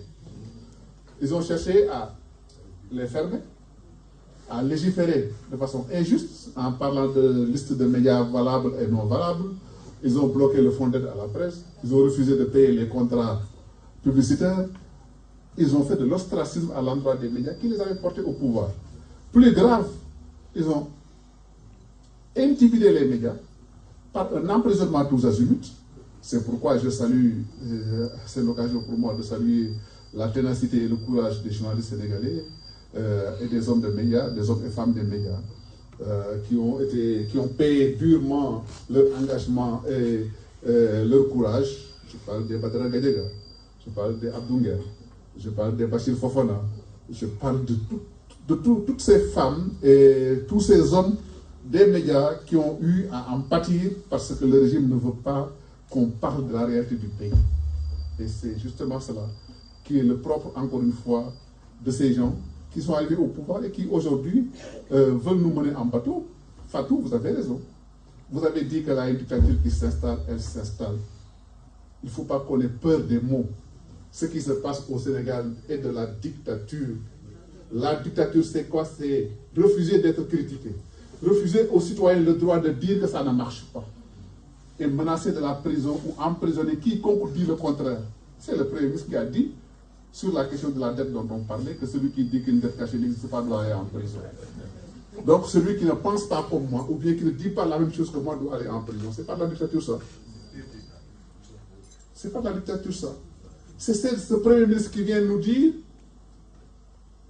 Ils ont cherché à les fermer, à légiférer de façon injuste, en parlant de liste de médias valables et non valables. Ils ont bloqué le fonds d'aide à la presse. Ils ont refusé de payer les contrats publicitaires. Ils ont fait de l'ostracisme à l'endroit des médias qui les avaient portés au pouvoir. Plus grave, ils ont intimidé les médias par un emprisonnement tous azimuts. C'est pourquoi je salue, c'est l'occasion pour moi de saluer la ténacité et le courage des journalistes sénégalais et des hommes de médias, des hommes et femmes des médias, qui ont payé durement leur engagement et leur courage. Je parle des Badara Gadega, je parle des Abdounger, je parle des Bachir Fofana, je parle de toutes ces femmes et tous ces hommes des médias qui ont eu à en pâtir parce que le régime ne veut pas qu'on parle de la réalité du pays. Et c'est justement cela qui est le propre, encore une fois, de ces gens qui sont arrivés au pouvoir et qui aujourd'hui veulent nous mener en bateau. Fatou, vous avez raison. Vous avez dit que la dictature qui s'installe, elle s'installe. Il ne faut pas qu'on ait peur des mots. Ce qui se passe au Sénégal est de la dictature. La dictature, c'est quoi? C'est refuser d'être critiqué. Refuser aux citoyens le droit de dire que ça ne marche pas. Et menacer de la prison ou emprisonner quiconque dit le contraire. C'est le Premier ministre qui a dit, sur la question de la dette dont on parlait, que celui qui dit qu'une dette cachée n'existe pas doit aller en prison. Donc celui qui ne pense pas comme moi, ou bien qui ne dit pas la même chose que moi, doit aller en prison. C'est pas de la dictature, ça. C'est pas de la dictature, ça. C'est ce Premier ministre qui vient nous dire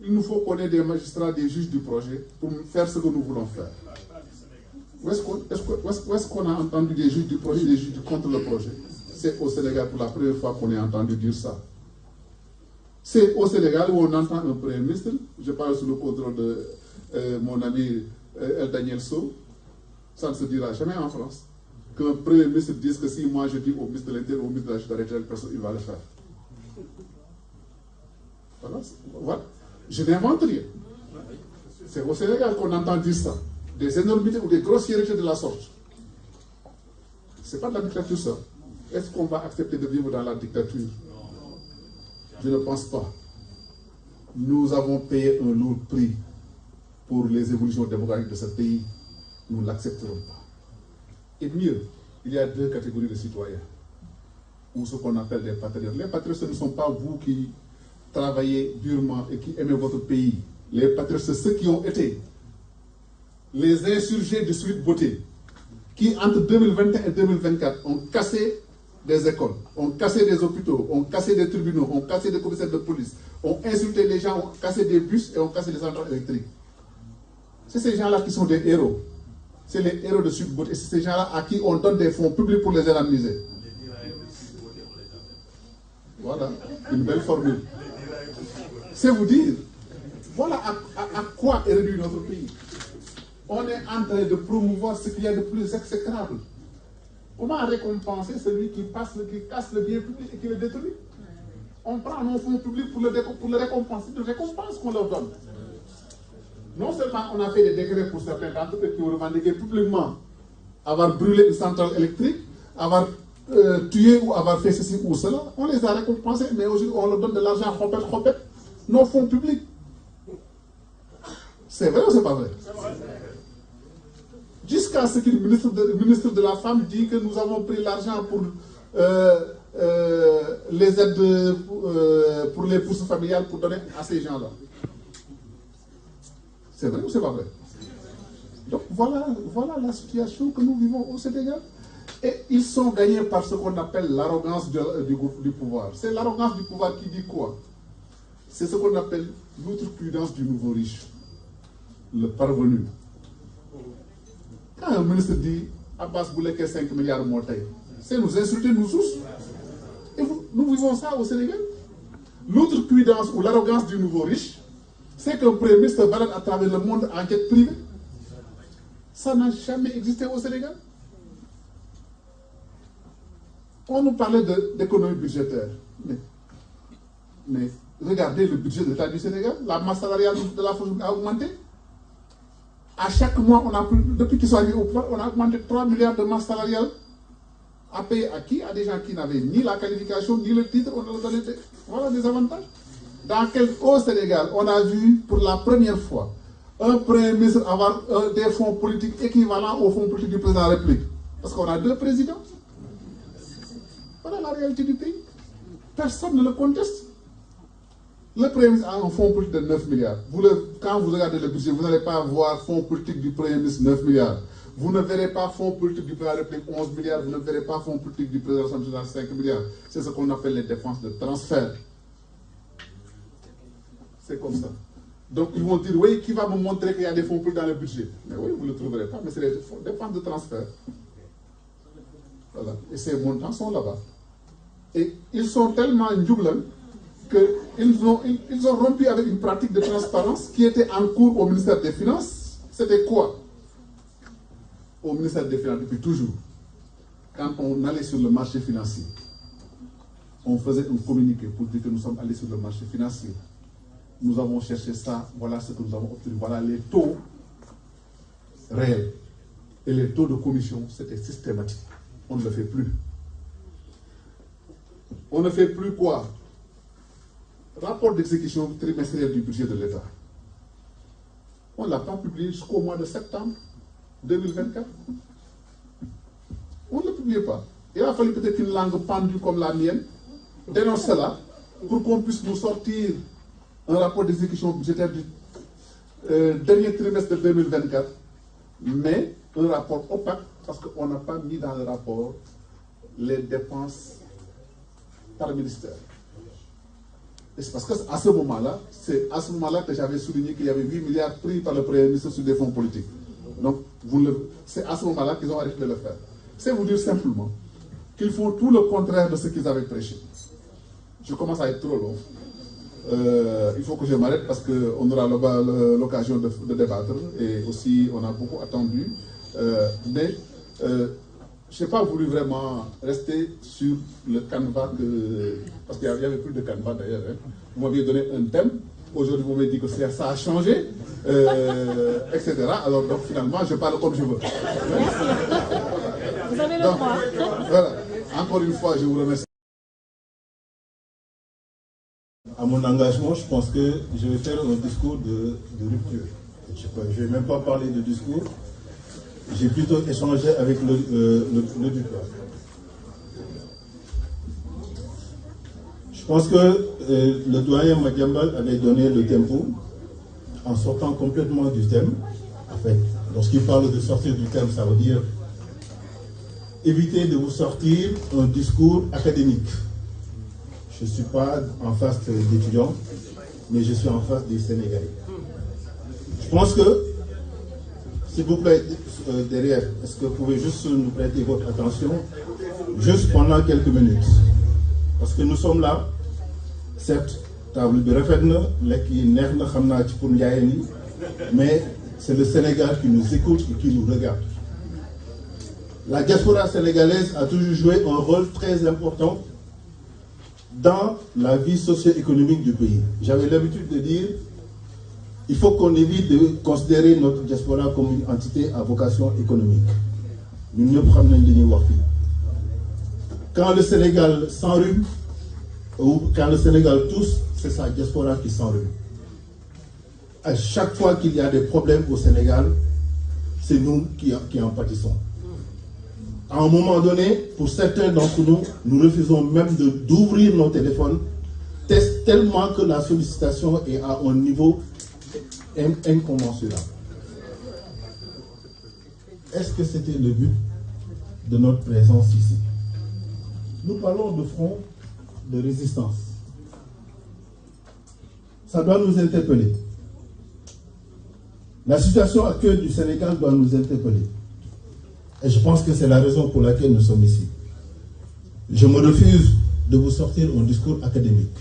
il nous faut qu'on ait des magistrats, des juges du projet pour faire ce que nous voulons faire. Où est-ce qu'on a entendu des juges du projet, des juges contre le projet? C'est au Sénégal pour la première fois qu'on a entendu dire ça. C'est au Sénégal où on entend un Premier ministre, je parle sous le contrôle de mon ami El Daniel Sow, ça ne se dira jamais en France, qu'un Premier ministre dise que si moi je dis au ministre de l'Intérieur, au ministre de la Justice d'arrêter personne, il va le faire. Voilà. Je n'invente rien. C'est au Sénégal qu'on entend dire ça. Des énormités ou des grossièretés de la sorte. Ce n'est pas de la dictature, ça. Est-ce qu'on va accepter de vivre dans la dictature? Je ne pense pas. Nous avons payé un lourd prix pour les évolutions démocratiques de ce pays. Nous ne l'accepterons pas. Et mieux, il y a deux catégories de citoyens, ou ce qu'on appelle des patriotes. Les patriotes, ce ne sont pas vous qui travaillez durement et qui aimez votre pays. Les patriotes, c'est ceux qui ont été les insurgés de Sweet Beauté, qui entre 2021 et 2024 ont cassé des écoles, ont cassé des hôpitaux, ont cassé des tribunaux, ont cassé des commissaires de police, ont insulté les gens, ont cassé des bus et ont cassé des centrales électriques. C'est ces gens-là qui sont des héros. C'est les héros de Sweet Beauté. Et c'est ces gens-là à qui on donne des fonds publics pour les indemniser. Voilà, une belle formule. C'est vous dire, voilà à quoi est réduit notre pays. On est en train de promouvoir ce qu'il y a de plus exécrable. Comment récompenser celui qui casse le bien public et qui le détruit? On prend nos fonds publics pour le récompenser, de récompense qu'on leur donne. Non seulement on a fait des décrets pour certains d'entre eux qui ont revendiqué publiquement avoir brûlé une centrale électrique, avoir tué ou avoir fait ceci ou cela, on les a récompensés, mais aujourd'hui on leur donne de l'argent chopette, nos fonds publics. C'est vrai ou c'est pas vrai? Jusqu'à ce que le ministre de la Femme dit que nous avons pris l'argent pour les aides pour les bourses familiales pour donner à ces gens-là. C'est vrai ou c'est pas vrai? Donc voilà la situation que nous vivons au Sénégal. Et ils sont gagnés par ce qu'on appelle l'arrogance du pouvoir. C'est l'arrogance du pouvoir qui dit quoi? C'est ce qu'on appelle l'outrecuidance du nouveau riche, le parvenu. Quand un ministre dit Abbas Bouleke 5 milliards de montagne, c'est nous insulter nous tous. Et nous vivons ça au Sénégal. L'outrecuidance ou l'arrogance du nouveau riche, c'est qu'un Premier ministre balade à travers le monde en quête privée. Ça n'a jamais existé au Sénégal. On nous parlait d'économie budgétaire. Mais regardez le budget de l'État du Sénégal, la masse salariale de la fonction a augmenté. À chaque mois, depuis qu'ils sont arrivés au pouvoir, on a augmenté 3 milliards de masse salariale à payer à qui? À des gens qui n'avaient ni la qualification, ni le titre, on leur donnait des avantages. Au Sénégal, on a vu pour la première fois un Premier ministre avoir des fonds politiques équivalents aux fonds politiques du président de la République. Parce qu'on a deux présidents. Voilà la réalité du pays. Personne ne le conteste. Le Premier ministre a un fonds politique de 9 milliards. Quand vous regardez le budget, vous n'allez pas voir fonds politique du Premier ministre 9 milliards. Vous ne verrez pas fonds politique du président de la République 11 milliards. Vous ne verrez pas fonds politique du président de l'Assemblée nationale 5 milliards. C'est ce qu'on appelle les dépenses de transfert. C'est comme ça. Donc ils vont dire, oui, qui va me montrer qu'il y a des fonds publics dans le budget? Mais oui, vous ne le trouverez pas, mais c'est les dépenses de transfert. Voilà. Et ces montants sont là-bas. Et ils sont tellement njouglans qu'ils ont rompu avec une pratique de transparence qui était en cours au ministère des Finances. C'était quoi? Au ministère des Finances depuis toujours, quand on allait sur le marché financier, on faisait un communiqué pour dire que nous sommes allés sur le marché financier. Nous avons cherché ça, voilà ce que nous avons obtenu, voilà les taux réels. Et les taux de commission, c'était systématique. On ne le fait plus. On ne fait plus quoi? Rapport d'exécution trimestriel du budget de l'État. On ne l'a pas publié jusqu'au mois de septembre 2024. On ne le publie pas. Il a fallu peut-être une langue pendue comme la mienne dénonce cela pour qu'on puisse nous sortir un rapport d'exécution budgétaire du dernier trimestre de 2024, mais un rapport opaque parce qu'on n'a pas mis dans le rapport les dépenses par ministère. Et c'est parce qu'à ce moment-là, c'est à ce moment-là que j'avais souligné qu'il y avait 8 milliards pris par le Premier ministre sur des fonds politiques. Donc, c'est à ce moment-là qu'ils ont arrêté de le faire. C'est vous dire simplement qu'ils font tout le contraire de ce qu'ils avaient prêché. Je commence à être trop long. Il faut que je m'arrête parce qu'on aura l'occasion de débattre et aussi on a beaucoup attendu. Mais je n'ai pas voulu vraiment rester sur le canevas parce qu'il n'y avait plus de canevas d'ailleurs. Hein. Vous m'aviez donné un thème. Aujourd'hui, vous m'avez dit que ça a changé, etc. Alors donc finalement, je parle comme je veux. Merci. Vous avez le droit. Voilà. Encore une fois, je vous remercie. À mon engagement, je pense que je vais faire un discours de rupture. Je ne vais même pas parler de discours. J'ai plutôt échangé avec l'auditoire. Je pense que le doyen Madiambal avait donné le tempo en sortant complètement du thème. En fait, lorsqu'il parle de sortir du thème, ça veut dire éviter de vous sortir un discours académique. Je ne suis pas en face d'étudiants, mais je suis en face des Sénégalais. Je pense que, s'il vous plaît, derrière, est-ce que vous pouvez juste nous prêter votre attention, juste pendant quelques minutes? Parce que nous sommes là, certes, table de refedna, mais c'est le Sénégal qui nous écoute et qui nous regarde. La diaspora sénégalaise a toujours joué un rôle très important dans la vie socio-économique du pays. J'avais l'habitude de dire il faut qu'on évite de considérer notre diaspora comme une entité à vocation économique. Quand le Sénégal s'enrhume, ou quand le Sénégal tousse, c'est sa diaspora qui s'enrhume. À chaque fois qu'il y a des problèmes au Sénégal, c'est nous qui en pâtissons. À un moment donné, pour certains d'entre nous, nous refusons même d'ouvrir nos téléphones, tellement que la sollicitation est à un niveau incommensurable. Est-ce que c'était le but de notre présence ici? Nous parlons de front de résistance. Ça doit nous interpeller. La situation actuelle du Sénégal doit nous interpeller. Et je pense que c'est la raison pour laquelle nous sommes ici. Je me refuse de vous sortir un discours académique.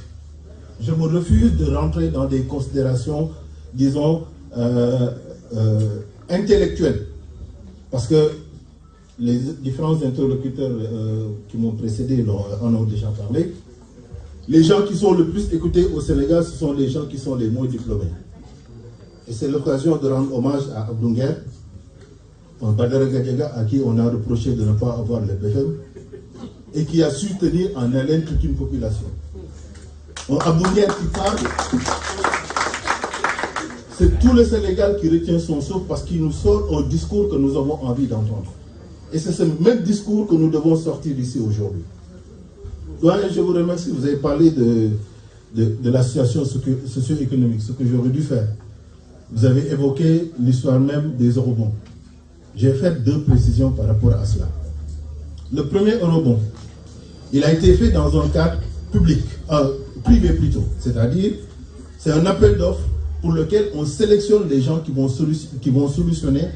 Je me refuse de rentrer dans des considérations, disons, intellectuelles. Parce que les différents interlocuteurs qui m'ont précédé en ont déjà parlé. Les gens qui sont le plus écoutés au Sénégal, ce sont les gens qui sont les moins diplômés. Et c'est l'occasion de rendre hommage à Abdou Nguer, un Badara Gadiaga à qui on a reproché de ne pas avoir le BFM et qui a su tenir en haleine toute une population. Un Abdou Nguer qui parle, c'est tout le Sénégal qui retient son souffle parce qu'il nous sort un discours que nous avons envie d'entendre. Et c'est ce même discours que nous devons sortir d'ici aujourd'hui. Je vous remercie, vous avez parlé de la situation socio-économique, ce que j'aurais dû faire. Vous avez évoqué l'histoire même des eurobonds. J'ai fait 2 précisions par rapport à cela. Le premier eurobond, il a été fait dans un cadre public, privé plutôt. C'est-à-dire, c'est un appel d'offres pour lequel on sélectionne les gens qui vont solutionner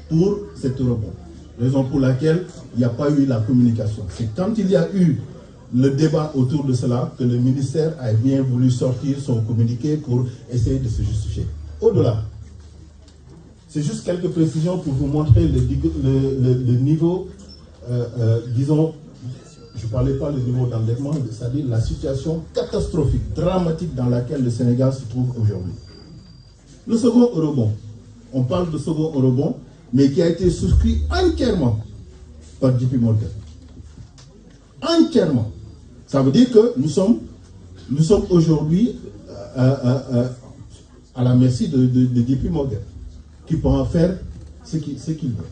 pour cet eurobond. Raison pour laquelle il n'y a pas eu la communication. C'est quand il y a eu le débat autour de cela que le ministère a bien voulu sortir son communiqué pour essayer de se justifier. Au-delà, c'est juste quelques précisions pour vous montrer le niveau, disons, Je ne parlais pas du niveau d'endettement, c'est-à-dire la situation catastrophique, dramatique dans laquelle le Sénégal se trouve aujourd'hui. Le second eurobond, on parle de second eurobond, mais qui a été souscrit entièrement par JP Morgan. Entièrement. Ça veut dire que nous sommes aujourd'hui à la merci de JP Morgan, qui peut en faire ce qu'il veut.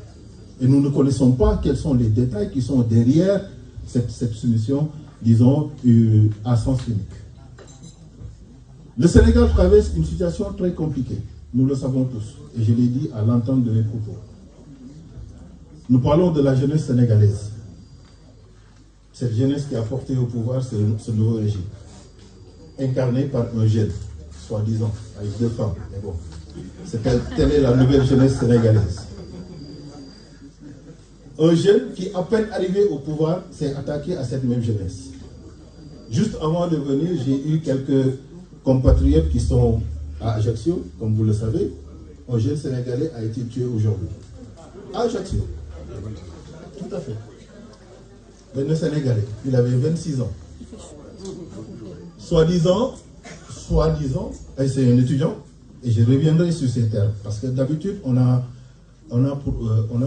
Et nous ne connaissons pas quels sont les détails qui sont derrière cette soumission, disons, à sens unique. Le Sénégal traverse une situation très compliquée. Nous le savons tous. Et je l'ai dit à l'entente de mes propos. Nous parlons de la jeunesse sénégalaise. Cette jeunesse qui a porté au pouvoir ce nouveau régime. Incarné par un jeune, soi-disant, avec 2 femmes. Mais bon, telle est la nouvelle jeunesse sénégalaise. Un jeune qui, à peine arrivé au pouvoir, s'est attaqué à cette même jeunesse. Juste avant de venir, j'ai eu quelques compatriotes qui sont à Ajaccio, comme vous le savez. Un jeune Sénégalais a été tué aujourd'hui. À Ajaccio. Tout à fait. Un Sénégalais, il avait 26 ans. Soi-disant, c'est un étudiant, et je reviendrai sur ces termes, parce que d'habitude, on a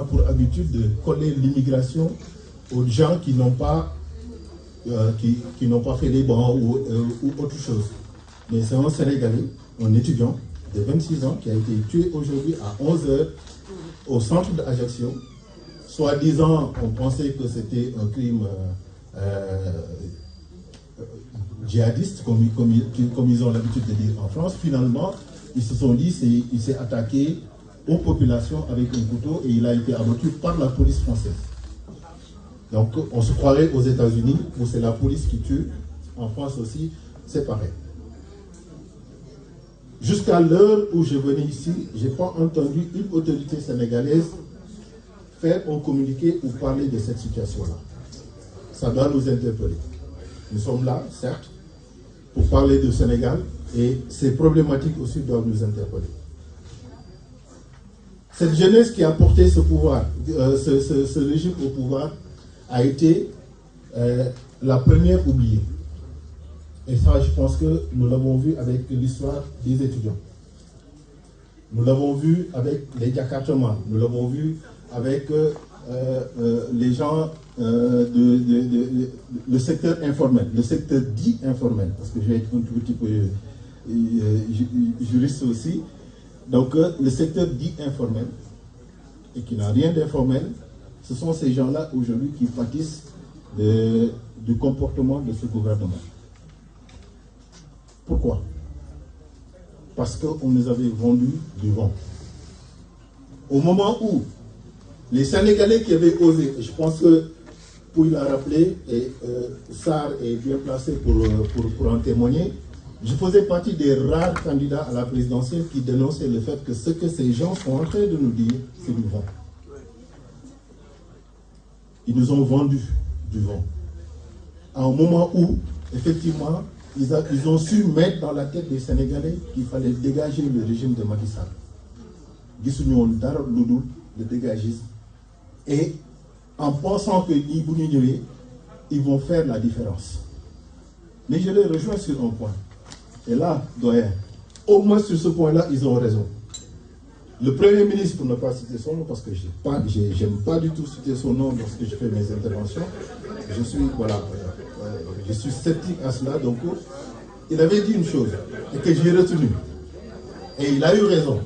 pour habitude de coller l'immigration aux gens qui n'ont pas, fait les bancs ou autre chose. Mais c'est un Sénégalais, un étudiant de 26 ans qui a été tué aujourd'hui à 11h au centre d'Ajaccio. Soi-disant, on pensait que c'était un crime djihadiste, comme ils ont l'habitude de dire en France. Finalement, ils se sont dit qu'il s'est attaqué aux populations avec un couteau et il a été abattu par la police française. Donc on se croirait aux États-Unis où c'est la police qui tue. En France aussi, c'est pareil. Jusqu'à l'heure où je venais ici, je n'ai pas entendu une autorité sénégalaise faire un communiqué ou parler de cette situation-là. Ça doit nous interpeller. Nous sommes là, certes, pour parler du Sénégal et ces problématiques aussi doivent nous interpeller. Cette jeunesse qui a porté ce pouvoir, ce régime au pouvoir, a été la première oubliée. Et ça, je pense que nous l'avons vu avec l'histoire des étudiants. Nous l'avons vu avec les Jakartamans. Nous l'avons vu avec les gens le secteur informel, le secteur dit informel, parce que je vais être un tout petit peu juriste aussi. Donc, le secteur dit informel, et qui n'a rien d'informel, ce sont ces gens-là aujourd'hui qui pâtissent du comportement de ce gouvernement. Pourquoi? Parce qu'on nous avait vendu du vent. Au moment où les Sénégalais qui avaient osé, je pense que Pouy l'a rappelé, et Sarr est bien placé pour en témoigner, je faisais partie des rares candidats à la présidentielle qui dénonçaient le fait que ce que ces gens sont en train de nous dire, c'est du vent. Ils nous ont vendu du vent. À un moment où, effectivement, ils ont su mettre dans la tête des Sénégalais qu'il fallait dégager le régime de Macky Sall. Le dégagisme. Et en pensant que ils vont faire la différence. Mais je les rejoins sur un point. Et là, doyen, au moins sur ce point-là, ils ont raison. Le Premier ministre, pour ne pas citer son nom, parce que j'aime pas du tout citer son nom lorsque je fais mes interventions, je suis sceptique à cela, donc il avait dit une chose, et que j'ai retenu. Et il a eu raison.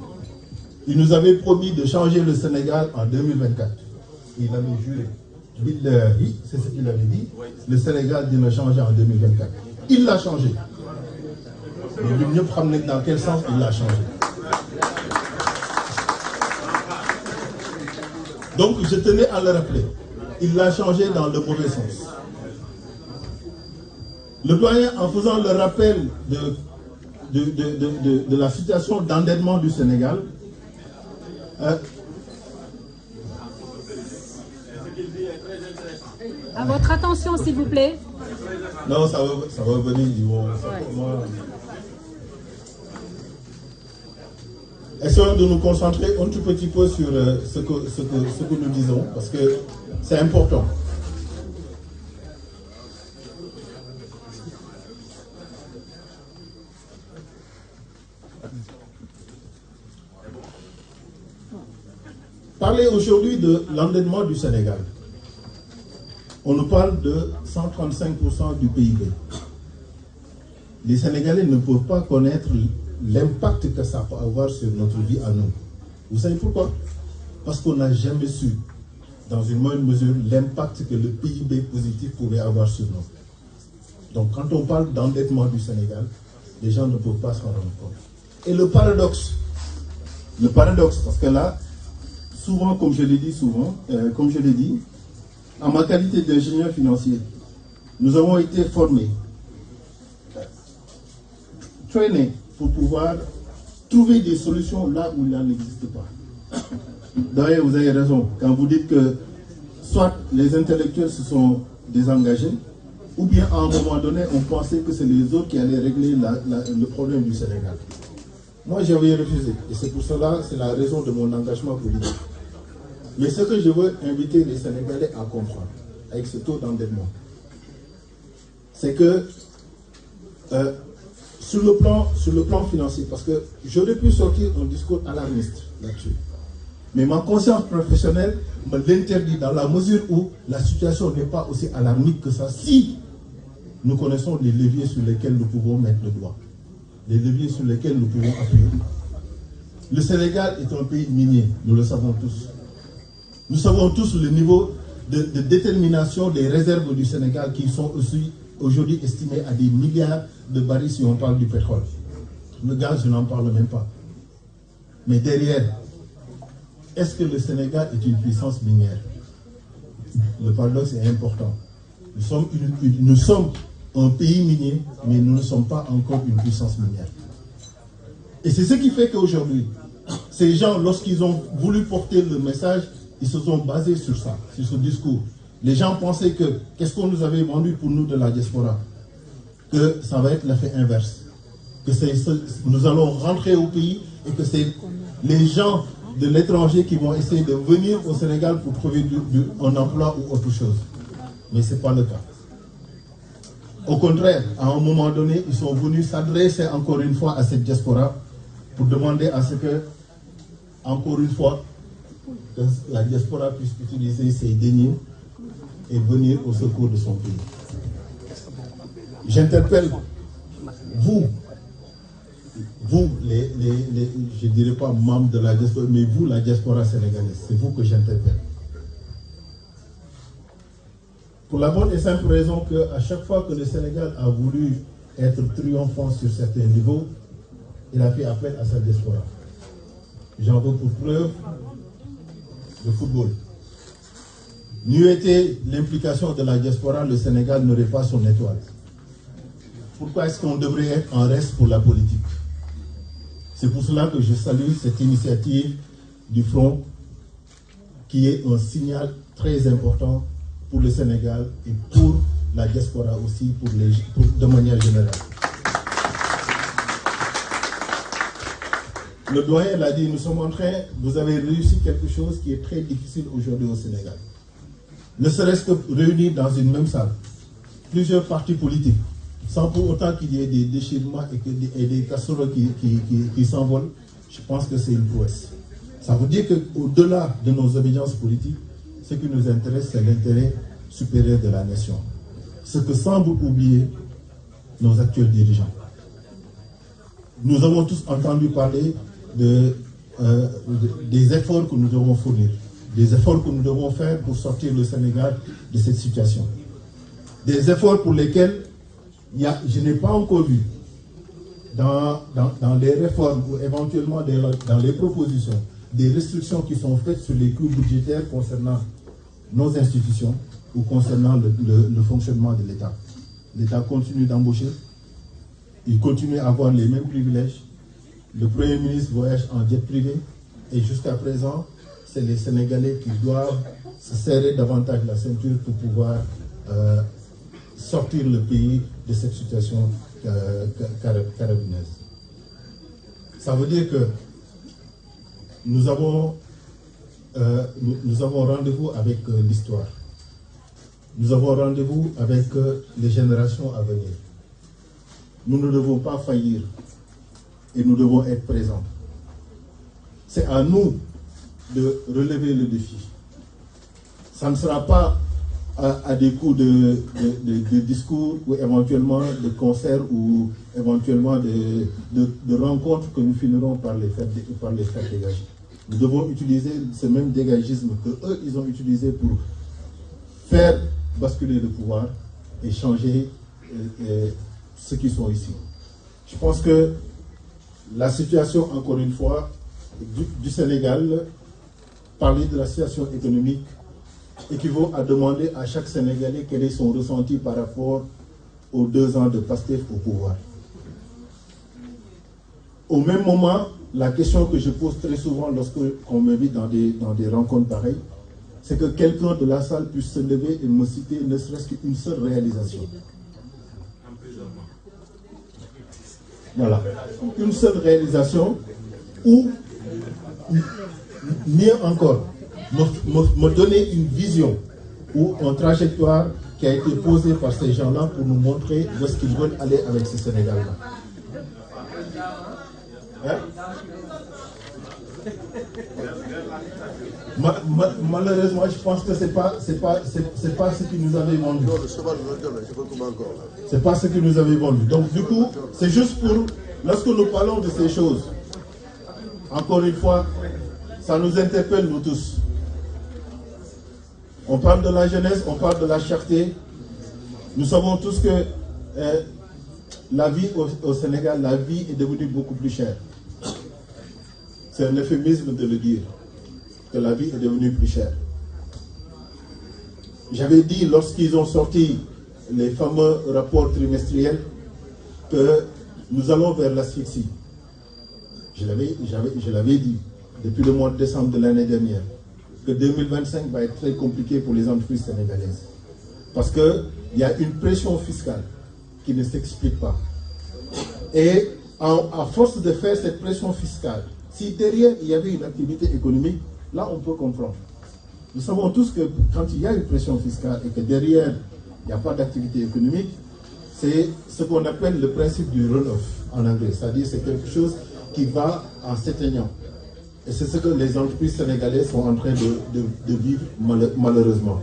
Il nous avait promis de changer le Sénégal en 2024. Il avait juré. C'est ce qu'il avait dit. Le Sénégal devait changer en 2024. Il l'a changé. Mais mieux prendre dans quel sens il l'a changé. Donc je tenais à le rappeler. Il l'a changé dans le mauvais sens. Le doyen, en faisant le rappel de la situation d'endettement du Sénégal, à votre attention, s'il vous plaît. Non, ça va venir. Essayons de nous concentrer un tout petit peu sur ce que nous disons, parce que c'est important. parler aujourd'hui de l'endettement du Sénégal. On nous parle de 135% du PIB. Les Sénégalais ne peuvent pas connaître l'impact que ça peut avoir sur notre vie à nous. Vous savez pourquoi? Parce qu'on n'a jamais su, dans une moindre mesure, l'impact que le PIB positif pouvait avoir sur nous. Donc quand on parle d'endettement du Sénégal, les gens ne peuvent pas s'en rendre compte. Et le paradoxe, parce que là, souvent, comme je l'ai dit, en ma qualité d'ingénieur financier, nous avons été formés, traînés pour pouvoir trouver des solutions là où il n'en existe pas. D'ailleurs, vous avez raison, quand vous dites que soit les intellectuels se sont désengagés, ou bien à un moment donné, on pensait que c'est les autres qui allaient régler le problème du Sénégal. Moi, j'avais refusé, et c'est pour cela, c'est la raison de mon engagement politique. Mais ce que je veux inviter les Sénégalais à comprendre, avec ce taux d'endettement, c'est que sur le plan financier, parce que j'aurais pu sortir un discours alarmiste là-dessus, mais ma conscience professionnelle me l'interdit dans la mesure où la situation n'est pas aussi alarmiste que ça, si nous connaissons les leviers sur lesquels nous pouvons mettre le doigt, les leviers sur lesquels nous pouvons appuyer. Le Sénégal est un pays minier, nous le savons tous. Nous savons tous le niveau de détermination des réserves du Sénégal qui sont aussi aujourd'hui estimées à des milliards de barils si on parle du pétrole. Le gaz, je n'en parle même pas. Mais derrière, est-ce que le Sénégal est une puissance minière? Le paradoxe est important. Nous sommes un pays minier, mais nous ne sommes pas encore une puissance minière. Et c'est ce qui fait qu'aujourd'hui, ces gens, lorsqu'ils ont voulu porter le message, ils se sont basés sur ça, sur ce discours. Les gens pensaient que, qu'est-ce qu'on nous avait vendu pour nous de la diaspora? Que ça va être l'effet inverse. Que nous allons rentrer au pays et que c'est les gens de l'étranger qui vont essayer de venir au Sénégal pour trouver un emploi ou autre chose. Mais ce n'est pas le cas. Au contraire, à un moment donné, ils sont venus s'adresser encore une fois à cette diaspora pour demander à ce que, encore une fois, que la diaspora puisse utiliser ses deniers et venir au secours de son pays. J'interpelle vous, je ne dirais pas membres de la diaspora, mais vous, la diaspora sénégalaise, c'est vous que j'interpelle. Pour la bonne et simple raison qu'à chaque fois que le Sénégal a voulu être triomphant sur certains niveaux, il a fait appel à sa diaspora. J'en veux pour preuve le football. N'eût été l'implication de la diaspora, le Sénégal n'aurait pas son étoile. Pourquoi est-ce qu'on devrait être en reste pour la politique? C'est pour cela que je salue cette initiative du Front, qui est un signal très important pour le Sénégal et pour la diaspora aussi, de manière générale. Le doyen l'a dit, nous sommes en train, vous avez réussi quelque chose qui est très difficile aujourd'hui au Sénégal. Ne serait-ce que réunir dans une même salle plusieurs partis politiques, sans pour autant qu'il y ait des déchirements et des casseroles qui s'envolent, je pense que c'est une prouesse. Ça veut dire qu'au-delà de nos obédiences politiques, ce qui nous intéresse, c'est l'intérêt supérieur de la nation. Ce que semblent oublier nos actuels dirigeants. Nous avons tous entendu parler des efforts que nous devons fournir, des efforts que nous devons faire pour sortir le Sénégal de cette situation. Des efforts pour lesquels je n'ai pas encore vu dans les réformes ou éventuellement dans les propositions des restrictions qui sont faites sur les coûts budgétaires concernant nos institutions ou concernant le fonctionnement de l'État. L'État continue d'embaucher, il continue à avoir les mêmes privilèges. Le Premier ministre voyage en jet privé et jusqu'à présent, c'est les Sénégalais qui doivent se serrer davantage la ceinture pour pouvoir sortir le pays de cette situation carabineuse. Ça veut dire que nous avons rendez-vous avec l'histoire. Nous avons rendez-vous avec les générations à venir. Nous ne devons pas faillir et nous devons être présents. C'est à nous de relever le défi. Ça ne sera pas à des coups de discours ou éventuellement de concerts ou éventuellement de rencontres que nous finirons par les faire dégager. Nous devons utiliser ce même dégagisme que eux, ils ont utilisé pour faire basculer le pouvoir et changer ceux qui sont ici. Je pense que la situation, encore une fois, du Sénégal, parler de la situation économique, équivaut à demander à chaque Sénégalais quel est son ressenti par rapport aux 2 ans de Pastef au pouvoir. Au même moment, la question que je pose très souvent lorsqu'on m'invite dans des rencontres pareilles, c'est que quelqu'un de la salle puisse se lever et me citer ne serait-ce qu'une seule réalisation. Voilà. Une seule réalisation ou, mieux encore, me donner une vision ou une trajectoire qui a été posée par ces gens-là pour nous montrer où est-ce qu'ils veulent aller avec ce Sénégal-là. Hein? Malheureusement, je pense que c'est pas ce qui nous avait vendu. C'est pas ce qui nous avait vendu. Donc du coup, c'est juste pour, lorsque nous parlons de ces choses, encore une fois, ça nous interpelle nous tous. On parle de la jeunesse, on parle de la cherté. Nous savons tous que la vie au Sénégal, la vie est devenue beaucoup plus chère. C'est un euphémisme de le dire, que la vie est devenue plus chère. J'avais dit lorsqu'ils ont sorti les fameux rapports trimestriels que nous allons vers l'asphyxie. Je l'avais dit depuis le mois de décembre de l'année dernière, que 2025 va être très compliqué pour les entreprises sénégalaises. Parce qu'il y a une pression fiscale qui ne s'explique pas. Et à force de faire cette pression fiscale, si derrière il y avait une activité économique, là on peut comprendre. Nous savons tous que quand il y a une pression fiscale et que derrière il n'y a pas d'activité économique, c'est ce qu'on appelle le principe du run-off en anglais. C'est-à-dire c'est quelque chose qui va en s'éteignant. Et c'est ce que les entreprises sénégalaises sont en train de vivre malheureusement.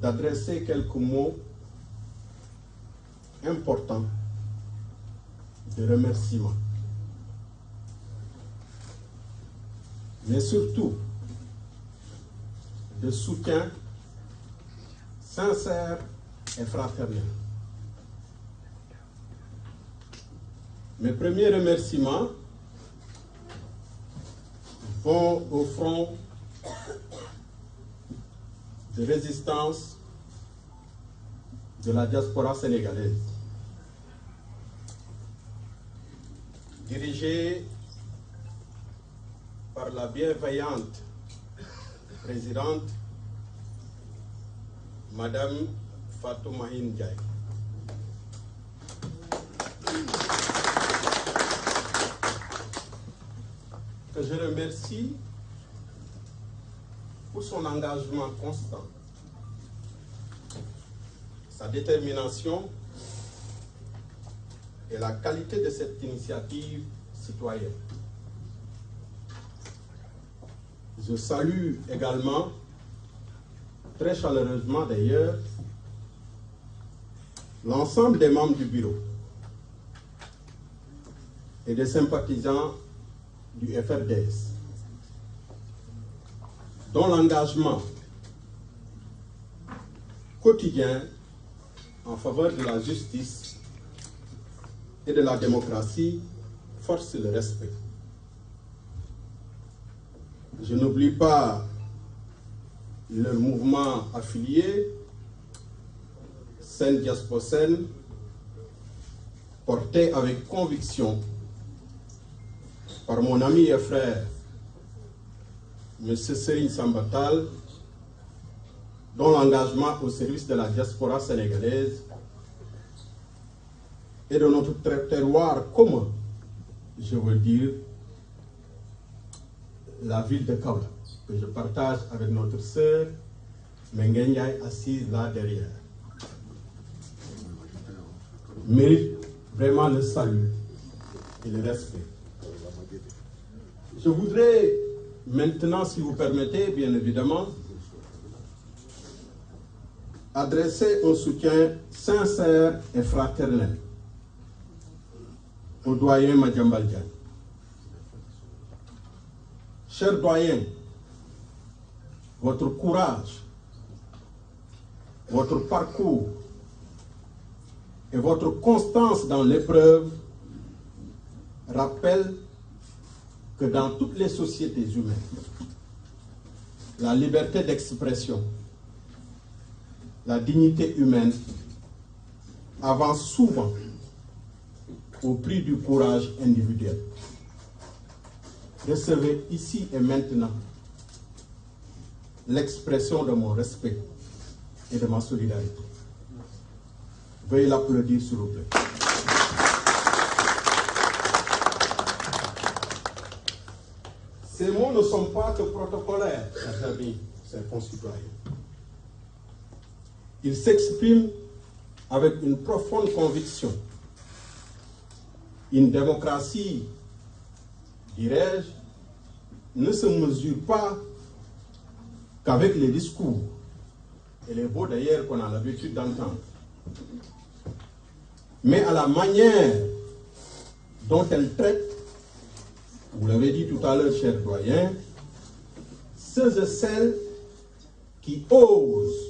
D'adresser quelques mots importants de remerciement. Mais surtout de soutien sincère et fraternel. Mes premiers remerciements vont au front de résistance de la diaspora sénégalaise, dirigée par la bienveillante présidente Madame Fatou Mahine Ndiaye. Que je remercie pour son engagement constant, sa détermination et la qualité de cette initiative citoyenne. Je salue également, très chaleureusement d'ailleurs, l'ensemble des membres du bureau et des sympathisants du FRDS, dont l'engagement quotidien en faveur de la justice et de la démocratie force le respect. Je n'oublie pas le mouvement affilié, Sen Diasposen, porté avec conviction par mon ami et frère, M. Serigne Sambatal, dont l'engagement au service de la diaspora sénégalaise et de notre terroir commun, je veux dire, la ville de Kaolack, que je partage avec notre sœur Mengenyaï assise là derrière, mérite vraiment le salut et le respect. Je voudrais maintenant, si vous permettez, bien évidemment, adresser un soutien sincère et fraternel au doyen Madiambal Diagne. Cher doyen, votre courage, votre parcours et votre constance dans l'épreuve rappellent que dans toutes les sociétés humaines, la liberté d'expression, la dignité humaine avance souvent au prix du courage individuel. Recevez ici et maintenant l'expression de mon respect et de ma solidarité. Veuillez l'applaudir, s'il vous plaît. Ces mots ne sont pas que protocolaires, chers amis, chers concitoyens. Ils s'expriment avec une profonde conviction. Une démocratie, dirais-je, ne se mesure pas qu'avec les discours et les mots d'ailleurs qu'on a l'habitude d'entendre, mais à la manière dont elle traite, vous l'avez dit tout à l'heure, cher doyen, ceux et celles qui osent,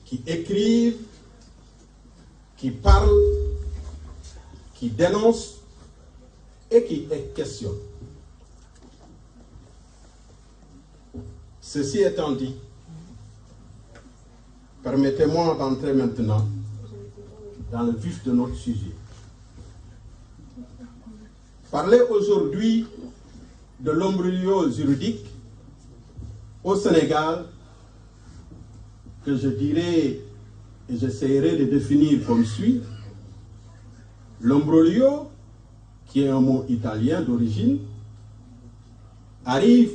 qui écrivent, qui parlent, qui dénoncent et qui questionnent. Ceci étant dit, permettez-moi d'entrer maintenant dans le vif de notre sujet. Parler aujourd'hui de l'imbroglio juridique au Sénégal, que je dirais et j'essaierai de définir comme suit. L'imbroglio, qui est un mot italien d'origine, arrive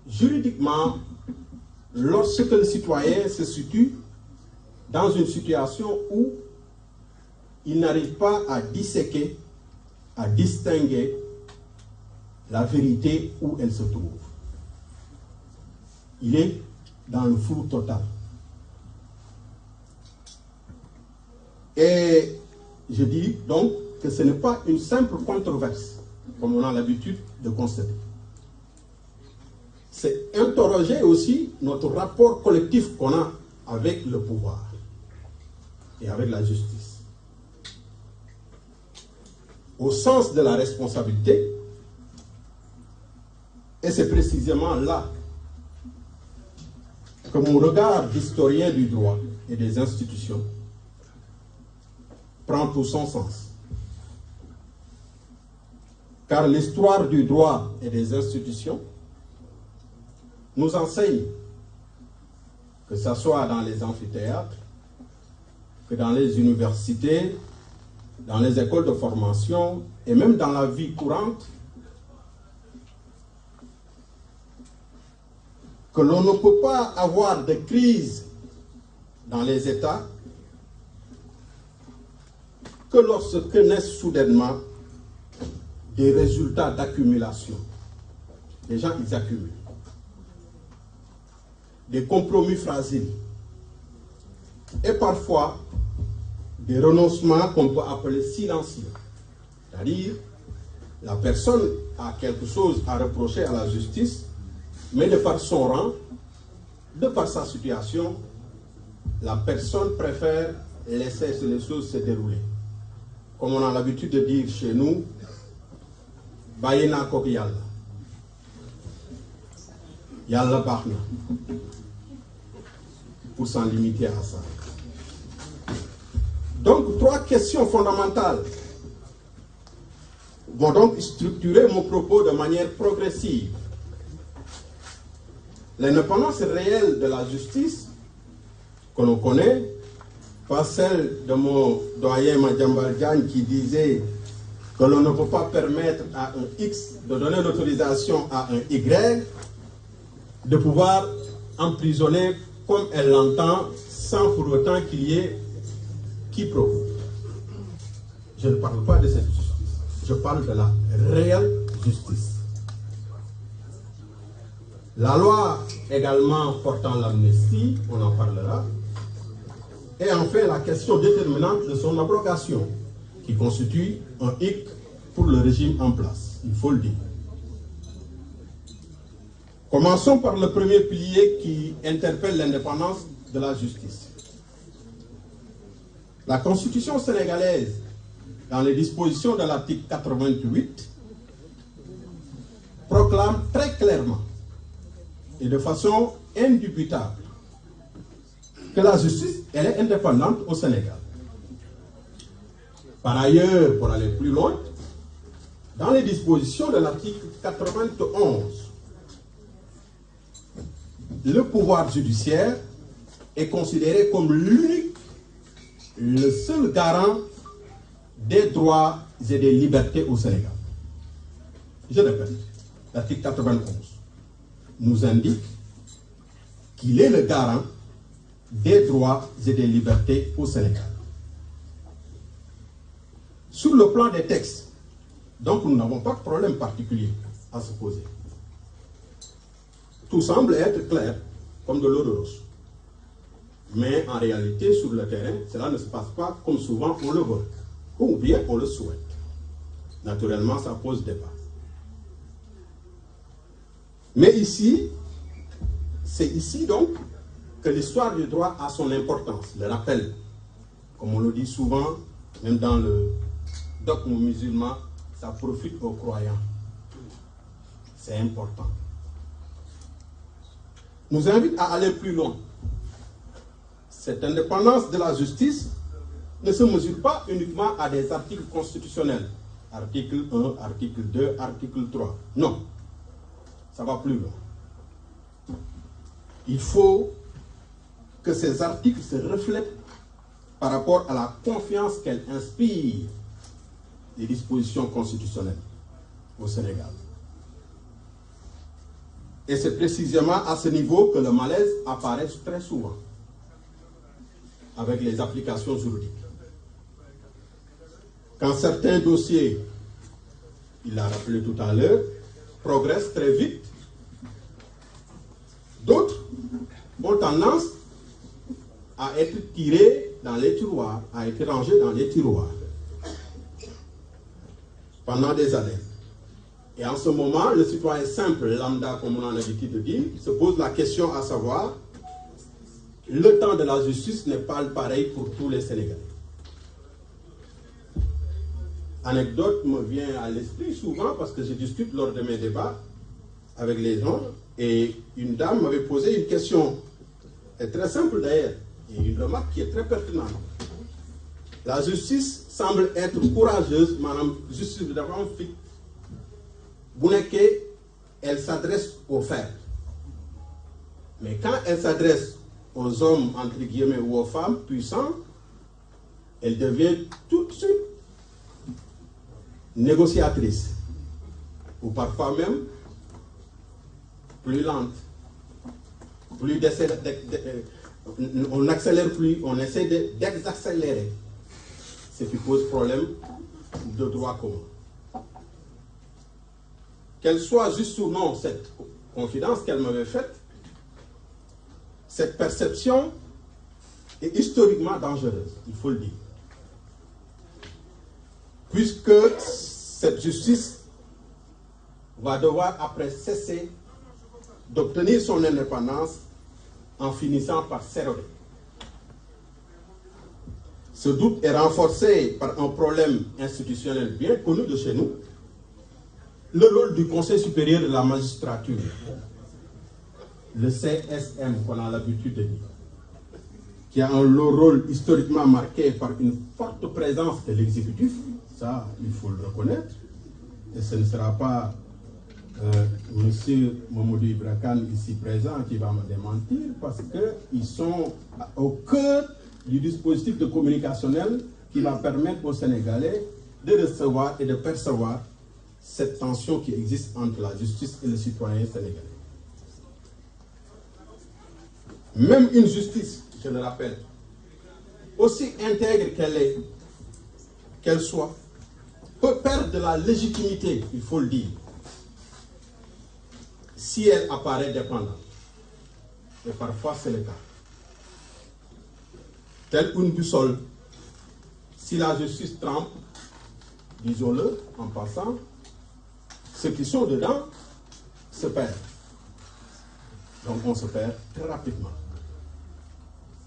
juridiquement lorsque le citoyen se situe dans une situation où il n'arrive pas à disséquer, à distinguer la vérité où elle se trouve. Il est dans le flou total. Et je dis donc que ce n'est pas une simple controverse, comme on a l'habitude de constater. C'est interroger aussi notre rapport collectif qu'on a avec le pouvoir et avec la justice. Au sens de la responsabilité, et c'est précisément là que mon regard d'historien du droit et des institutions prend tout son sens. Car l'histoire du droit et des institutions nous enseigne, que ce soit dans les amphithéâtres, que dans les universités, dans les écoles de formation et même dans la vie courante, que l'on ne peut pas avoir de crise dans les États que lorsque naissent soudainement des résultats d'accumulation. Les gens, ils accumulent. Des compromis fragiles. Et parfois, des renoncements qu'on peut appeler silencieux. C'est-à-dire, la personne a quelque chose à reprocher à la justice, mais de par son rang, de par sa situation, la personne préfère laisser les choses se dérouler. Comme on a l'habitude de dire chez nous, Bayena kok Yalla. Yalla Bahna. Pour s'en limiter à ça. Donc, 3 questions fondamentales vont donc structurer mon propos de manière progressive. L'indépendance réelle de la justice, que l'on connaît, pas celle de mon doyen Madiambal Diagne qui disait que l'on ne peut pas permettre à un X de donner l'autorisation à un Y de pouvoir emprisonner comme elle l'entend sans pour autant qu'il y ait quiproquo. Je ne parle pas de cette justice, je parle de la réelle justice. La loi également portant l'amnistie, on en parlera. Et enfin, la question déterminante de son abrogation, qui constitue un hic pour le régime en place, il faut le dire. Commençons par le premier pilier qui interpelle l'indépendance de la justice. La Constitution sénégalaise, dans les dispositions de l'article 88, proclame très clairement et de façon indubitable que la justice, elle est indépendante au Sénégal. Par ailleurs, pour aller plus loin, dans les dispositions de l'article 91, le pouvoir judiciaire est considéré comme l'unique, le seul garant des droits et des libertés au Sénégal. Je répète, l'article 91 nous indique qu'il est le garant des droits et des libertés au Sénégal. Sur le plan des textes, donc nous n'avons pas de problème particulier à se poser. Tout semble être clair, comme de l'eau de roche. Mais en réalité, sur le terrain, cela ne se passe pas comme souvent on le veut, ou bien on le souhaite. Naturellement, ça pose débat. Mais ici, c'est ici donc que l'histoire du droit a son importance, le rappel. Comme on le dit souvent, même dans le dogme musulman, ça profite aux croyants. C'est important. Nous invite à aller plus loin. Cette indépendance de la justice ne se mesure pas uniquement à des articles constitutionnels. Article 1, article 2, article 3. Non, ça va plus loin. Il faut que ces articles se reflètent par rapport à la confiance qu'elles inspirent les dispositions constitutionnelles au Sénégal. Et c'est précisément à ce niveau que le malaise apparaît très souvent avec les applications juridiques. Quand certains dossiers, il l'a rappelé tout à l'heure, progressent très vite, d'autres ont tendance à être tirés dans les tiroirs, à être rangés dans les tiroirs pendant des années. Et en ce moment, le citoyen simple, lambda, comme on a l'habitude de dire, se pose la question à savoir, le temps de la justice n'est pas pareil pour tous les Sénégalais. Anecdote me vient à l'esprit souvent parce que je discute lors de mes débats avec les gens et une dame m'avait posé une question très simple d'ailleurs et une remarque qui est très pertinente. La justice semble être courageuse, madame, justice devant fit. Bouneke, elle s'adresse aux faibles. Mais quand elle s'adresse aux hommes, entre guillemets, ou aux femmes puissants, elle devient tout de suite négociatrice. Ou parfois même plus lente. Plus on n'accélère plus, on essaie d'exaccélérer. Ce qui pose problème de droit commun. Qu'elle soit juste ou non cette confidence qu'elle m'avait faite, cette perception est historiquement dangereuse, il faut le dire. Puisque cette justice va devoir après cesser d'obtenir son indépendance en finissant par s'éroder. Ce doute est renforcé par un problème institutionnel bien connu de chez nous, le rôle du Conseil supérieur de la magistrature, le CSM qu'on a l'habitude de dire, qui a un rôle historiquement marqué par une forte présence de l'exécutif, ça il faut le reconnaître, et ce ne sera pas M. Mamoudou Ibra Kane ici présent qui va me démentir, parce qu'ils sont au cœur du dispositif de communicationnel qui va permettre aux Sénégalais de recevoir et de percevoir cette tension qui existe entre la justice et le citoyen sénégalais. Même une justice, je le rappelle, aussi intègre qu'elle soit, peut perdre de la légitimité, il faut le dire, si elle apparaît dépendante, et parfois c'est le cas, telle une boussole, si la justice trempe, disons-le en passant, ceux qui sont dedans se perdent. Donc on se perd très rapidement.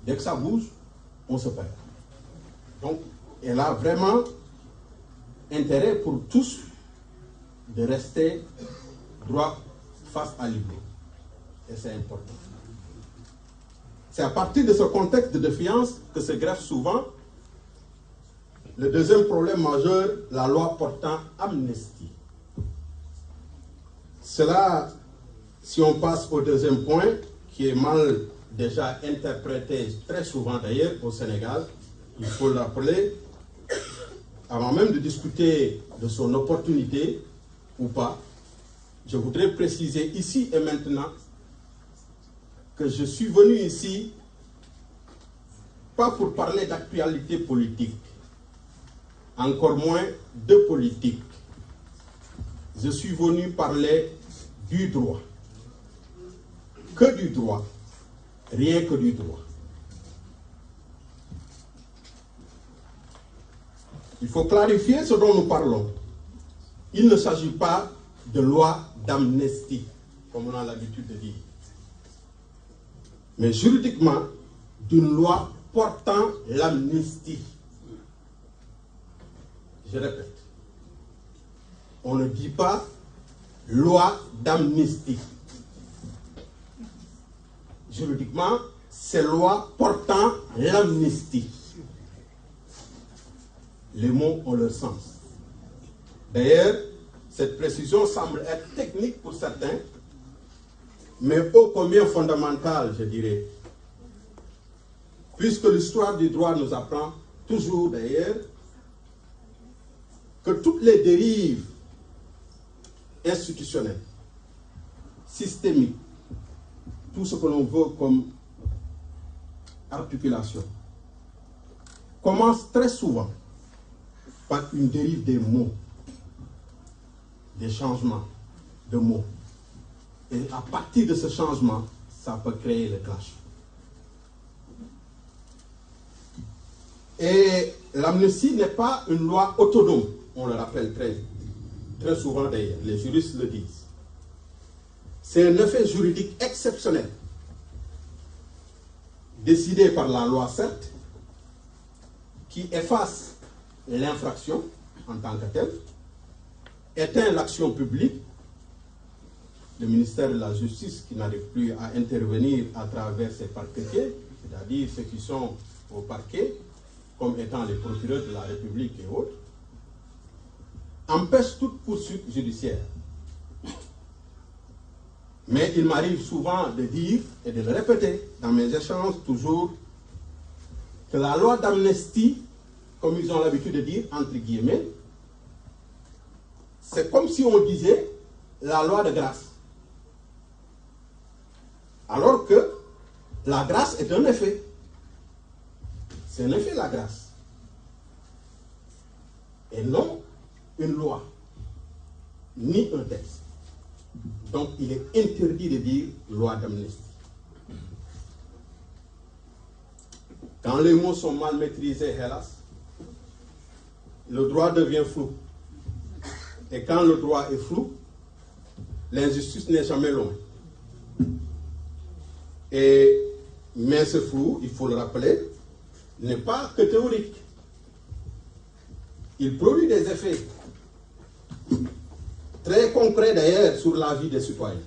Dès que ça bouge, on se perd. Donc elle a vraiment intérêt pour tous de rester droit face à l'idée. Et c'est important. C'est à partir de ce contexte de défiance que se greffe souvent le deuxième problème majeur, la loi portant amnistie. Cela, si on passe au deuxième point, qui est mal déjà interprété très souvent d'ailleurs au Sénégal, il faut le rappeler, avant même de discuter de son opportunité ou pas, je voudrais préciser ici et maintenant que je suis venu ici pas pour parler d'actualité politique, encore moins de politique. Je suis venu parler du droit. Que du droit, rien que du droit. Il faut clarifier ce dont nous parlons. Il ne s'agit pas de loi d'amnistie, comme on a l'habitude de dire, mais juridiquement d'une loi portant l'amnistie. Je répète, on ne dit pas loi d'amnistie. Juridiquement, c'est loi portant l'amnistie. Les mots ont leur sens. D'ailleurs, cette précision semble être technique pour certains, mais ô combien fondamentale, je dirais. Puisque l'histoire du droit nous apprend toujours, d'ailleurs, que toutes les dérives institutionnelles, systémiques, tout ce que l'on veut comme articulation, commencent très souvent par une dérive des mots, des changements de mots. Et à partir de ce changement, ça peut créer le clash. Et l'amnistie n'est pas une loi autonome, on le rappelle très souvent d'ailleurs, les juristes le disent. C'est un effet juridique exceptionnel, décidé par la loi certes, qui efface l'infraction en tant que telle, éteint l'action publique, le ministère de la Justice qui n'arrive plus à intervenir à travers ses parquetiers, c'est-à-dire ceux qui sont au parquet, comme étant les procureurs de la République et autres, empêche toute poursuite judiciaire. Mais il m'arrive souvent de dire et de le répéter dans mes échanges toujours que la loi d'amnistie, comme ils ont l'habitude de dire, entre guillemets, c'est comme si on disait la loi de grâce. Alors que la grâce est un effet. C'est un effet, la grâce. Et non une loi, ni un texte. Donc il est interdit de dire loi d'amnistie. Quand les mots sont mal maîtrisés, hélas, le droit devient flou. Et quand le droit est flou, l'injustice n'est jamais loin. Mais ce flou, il faut le rappeler, n'est pas que théorique. Il produit des effets très concrets d'ailleurs sur la vie des citoyens.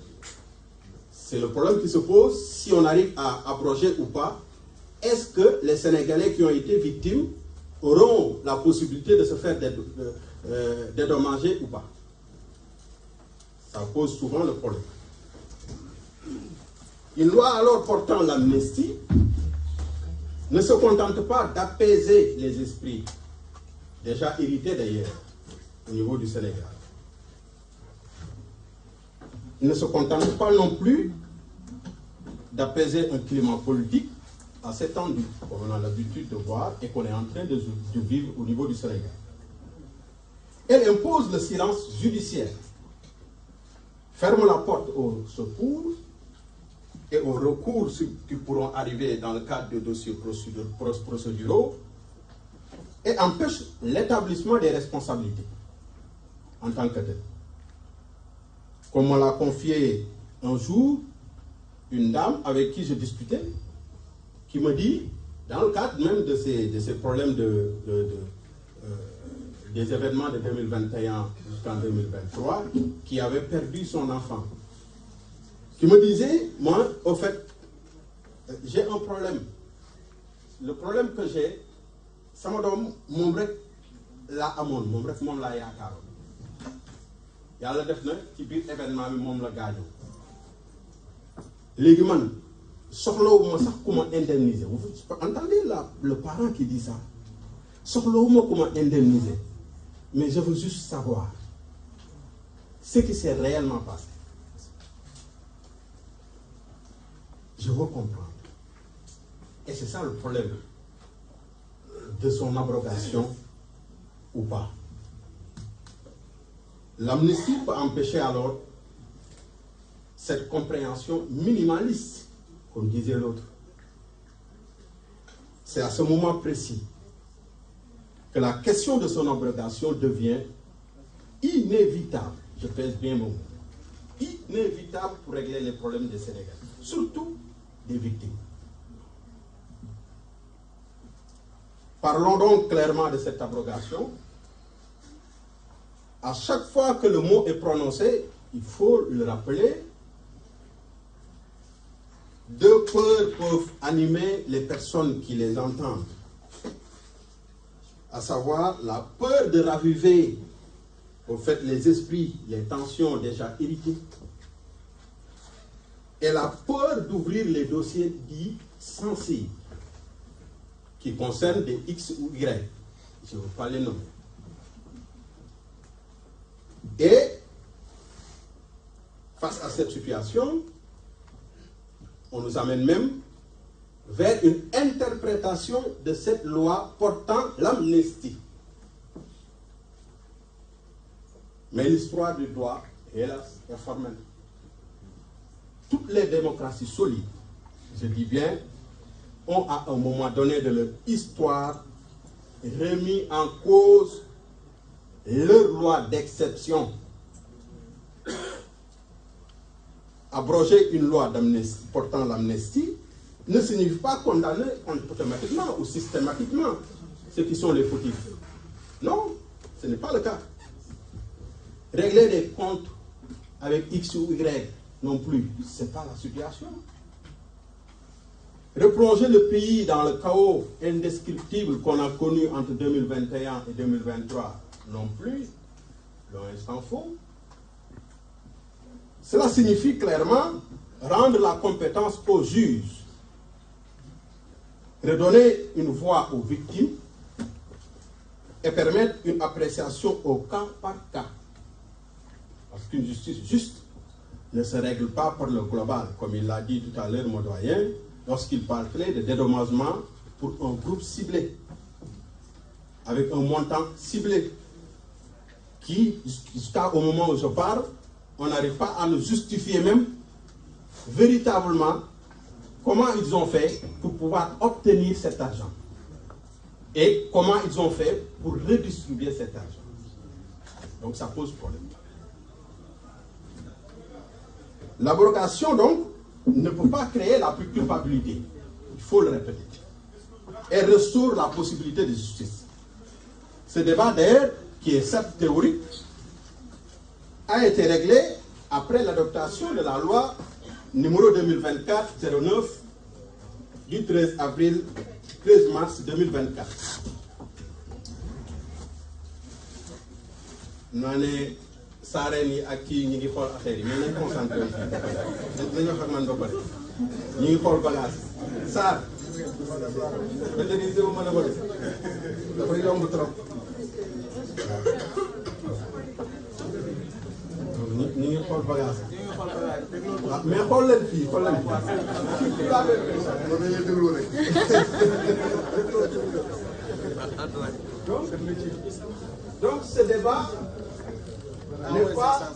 C'est le problème qui se pose si on arrive à abroger ou pas. Est-ce que les Sénégalais qui ont été victimes auront la possibilité de se faire dédommager ou pas? Ça pose souvent le problème. Une loi alors portant l'amnistie ne se contente pas d'apaiser les esprits, déjà irrités d'ailleurs au niveau du Sénégal. Il ne se contente pas non plus d'apaiser un climat politique assez tendu, comme on a l'habitude de voir et qu'on est en train de vivre au niveau du Sénégal. Elle impose le silence judiciaire. ferme la porte au secours et aux recours qui pourront arriver dans le cadre de dossiers procéduraux et empêche l'établissement des responsabilités en tant que tel. Comme on l'a confié un jour, une dame avec qui je discutais, qui me dit, dans le cadre même de ces problèmes des événements de 2021 jusqu'en 2023, qui avait perdu son enfant, qui me disait, moi, au fait, j'ai un problème. Le problème que j'ai, sama doom moom rek laa amoon moom rek moom laa yaakaaroon yàlla def na ci biir événement bi moom la gaañoo léegi man soxlawuma sax ku ma indemniser. Vous entendez le parent qui dit ça? Soxlawuma ku ma indemniser, mais je veux juste savoir ce qui s'est réellement passé. Je veux comprendre. Et c'est ça le problème de son abrogation ou pas. L'amnistie peut empêcher alors cette compréhension minimaliste, comme disait l'autre. C'est à ce moment précis que la question de son abrogation devient inévitable. Je pèse bien mon mot. Inévitable pour régler les problèmes des Sénégalais, surtout des victimes. Parlons donc clairement de cette abrogation. À chaque fois que le mot est prononcé, il faut le rappeler, deux peurs peuvent animer les personnes qui les entendent, à savoir la peur de raviver au fait les esprits, les tensions déjà héritées, et la peur d'ouvrir les dossiers dits sensibles, qui concernent des X ou Y. Je ne veux pas les nommer. Et face à cette situation, on nous amène même vers une interprétation de cette loi portant l'amnistie. Mais l'histoire du droit, hélas, est formelle. Toutes les démocraties solides, je dis bien, ont à un moment donné de leur histoire remis en cause leur loi d'exception. Abroger une loi d'amnistie portant l'amnistie ne signifie pas condamner automatiquement ou systématiquement ceux qui sont les fautifs. Non, ce n'est pas le cas. Régler des comptes avec X ou Y non plus, ce n'est pas la situation. Replonger le pays dans le chaos indescriptible qu'on a connu entre 2021 et 2023 non plus, loin s'en faut. Cela signifie clairement rendre la compétence aux juges, redonner une voix aux victimes et permettre une appréciation au cas par cas. Parce qu'une justice juste ne se règle pas par le global, comme il l'a dit tout à l'heure mon doyen, lorsqu'il parlait de dédommagement pour un groupe ciblé, avec un montant ciblé, qui, jusqu'au moment où je parle, on n'arrive pas à nous justifier même véritablement comment ils ont fait pour pouvoir obtenir cet argent et comment ils ont fait pour redistribuer cet argent. Donc ça pose problème. L'abrogation donc ne peut pas créer la culpabilité, il faut le répéter, et restaure la possibilité de justice. Ce débat d'ailleurs, qui est certes théorique, a été réglé après l'adoption de la loi numéro 2024-09 du 13 mars 2024. Nane Sareni ak kii ñi ngi xool affaire yi mais nañ concentré wu nañu wax ak man ba pare ñi ngi xool bagage Sarr maîtriser wu mën a ko def dafay yomb trop ñi ngi xool bagage mais xool leen fii donc ce débat n'est pas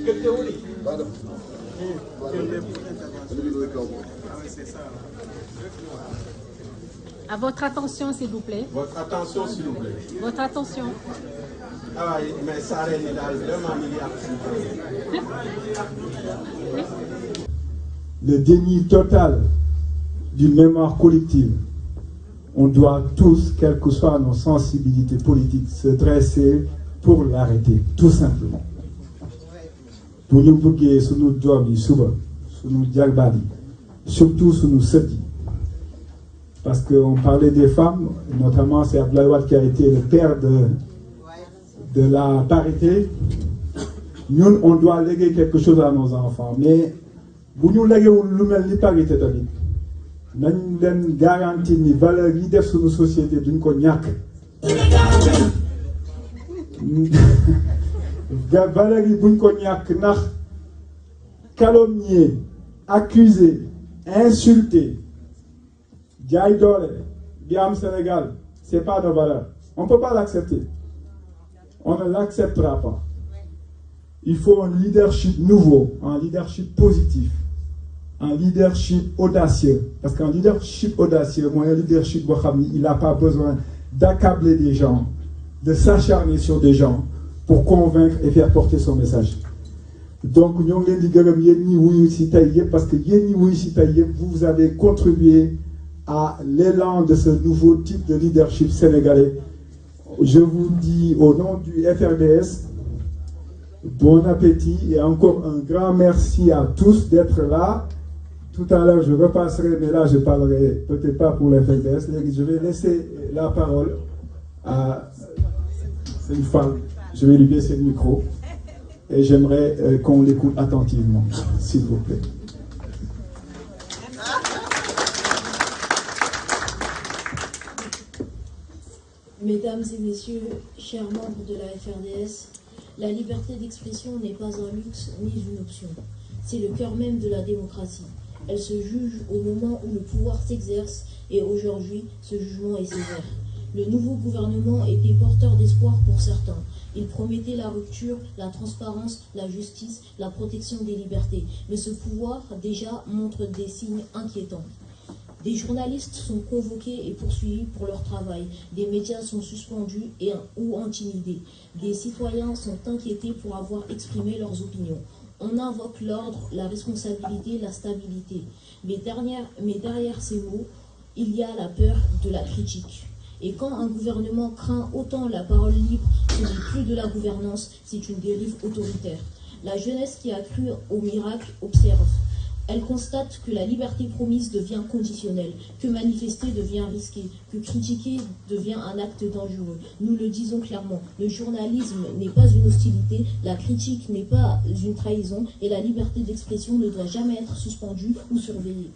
que théorique. À votre attention, s'il vous plaît. Votre attention, s'il vous plaît. Votre attention. Ah oui, mais ça règne vraiment milliard. Le déni total d'une mémoire collective. On doit tous, quelles que soient nos sensibilités politiques, se dresser pour l'arrêter, tout simplement. Pour nous bouger sur nos doigts, sur nos diagbali, surtout sur nos sœurs. Parce qu'on parlait des femmes, notamment c'est Abdoulaye Wade qui a été le père de la parité. Nous, on doit léguer quelque chose à nos enfants. Mais, si nous léguons la parité, nous avons garanti que les valeurs qui sont dans nos sociétés d'une cognac. Valeurs qui sont cognac, calomnier, accusé, insulté. Diaïdole, Biam Sénégal, ce n'est pas nos valeurs. On ne peut pas l'accepter. On ne l'acceptera pas. Il faut un leadership nouveau, un leadership positif, un leadership audacieux. Parce qu'un leadership audacieux, un leadership, il n'a pas besoin d'accabler des gens, de s'acharner sur des gens pour convaincre et faire porter son message. Donc, nous avons dit parce que vous avez contribué à l'élan de ce nouveau type de leadership sénégalais. Je vous dis au nom du FRDS, bon appétit et encore un grand merci à tous d'être là. Tout à l'heure, je repasserai, mais là, je ne parlerai peut-être pas pour le FRDS. Je vais laisser la parole à une femme. Je vais lui baisser le micro et j'aimerais qu'on l'écoute attentivement, s'il vous plaît. Mesdames et messieurs, chers membres de la FRDS, la liberté d'expression n'est pas un luxe ni une option. C'est le cœur même de la démocratie. Elle se juge au moment où le pouvoir s'exerce et aujourd'hui, ce jugement est sévère. Le nouveau gouvernement était porteur d'espoir pour certains. Il promettait la rupture, la transparence, la justice, la protection des libertés. Mais ce pouvoir déjà montre des signes inquiétants. Des journalistes sont convoqués et poursuivis pour leur travail. Des médias sont suspendus ou intimidés. Des citoyens sont inquiétés pour avoir exprimé leurs opinions. On invoque l'ordre, la responsabilité, la stabilité. Mais derrière ces mots, il y a la peur de la critique. Et quand un gouvernement craint autant la parole libre, ce n'est plus de la gouvernance, c'est une dérive autoritaire. La jeunesse qui a cru au miracle observe. Elle constate que la liberté promise devient conditionnelle, que manifester devient risqué, que critiquer devient un acte dangereux. Nous le disons clairement, le journalisme n'est pas une hostilité, la critique n'est pas une trahison et la liberté d'expression ne doit jamais être suspendue ou surveillée.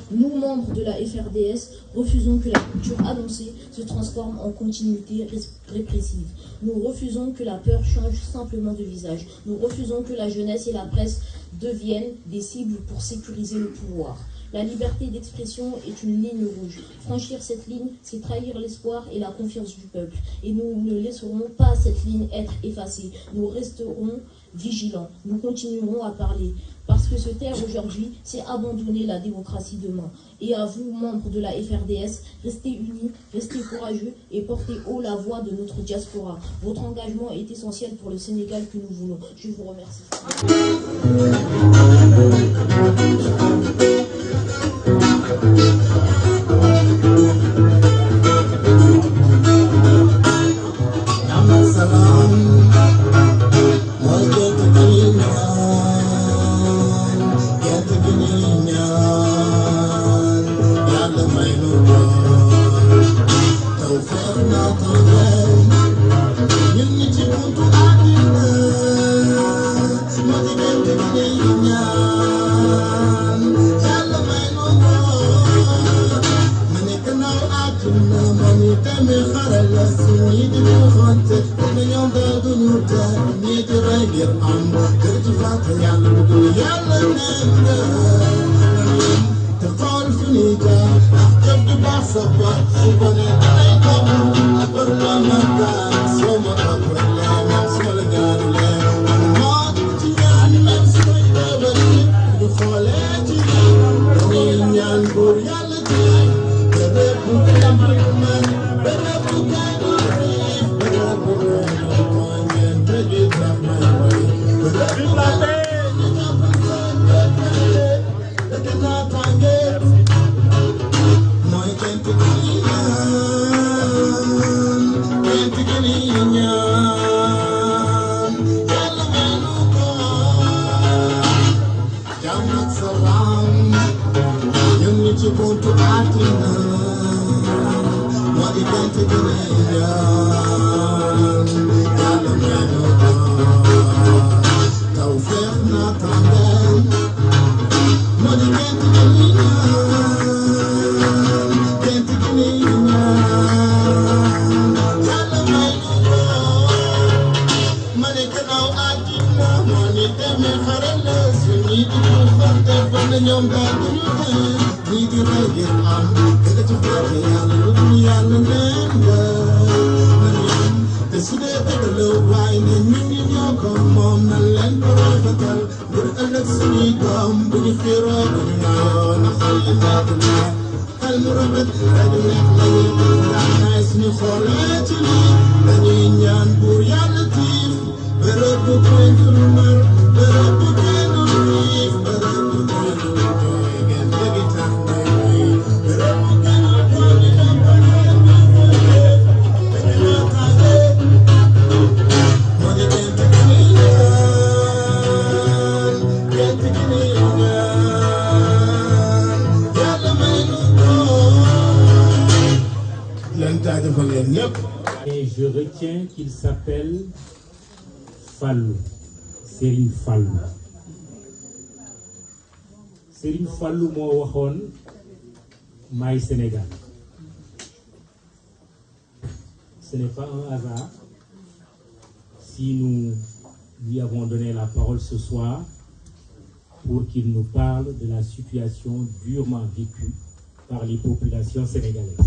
Nous, membres de la FRDS, refusons que la culture annoncée se transforme en continuité répressive. Nous refusons que la peur change simplement de visage. Nous refusons que la jeunesse et la presse deviennent des cibles pour sécuriser le pouvoir. La liberté d'expression est une ligne rouge. Franchir cette ligne, c'est trahir l'espoir et la confiance du peuple. Et nous ne laisserons pas cette ligne être effacée. Nous resterons vigilants. Nous continuerons à parler. Parce que se taire aujourd'hui, c'est abandonner la démocratie demain. Et à vous, membres de la FRDS, restez unis, restez courageux et portez haut la voix de notre diaspora. Votre engagement est essentiel pour le Sénégal que nous voulons. Je vous remercie. Someone buntu atina Modi kente dunia Yalla meno Tawfiq na tandem Modi kente dunia Kente dunia Yalla meno Mani kanaw atina Mani teme kharala Suni di kufante Fane nyom da dunia Nidi rege am Kega chufate Yalla nenda Deside the low line and you come on the land for a fatal. But Alex come with the fear of the Almurabet, nice new quality, the Indian Burialatif, better to point to Mar, better to point on the reef, better to point on the joy and the guitar, better to get on the Et je retiens qu'il s'appelle Fallou, Serigne Fallou. Serigne Fallou moo waxoon maay Sénégal. Ce n'est pas un hasard si nous lui avons donné la parole ce soir pour qu'il nous parle de la situation durement vécue par les populations sénégalaises.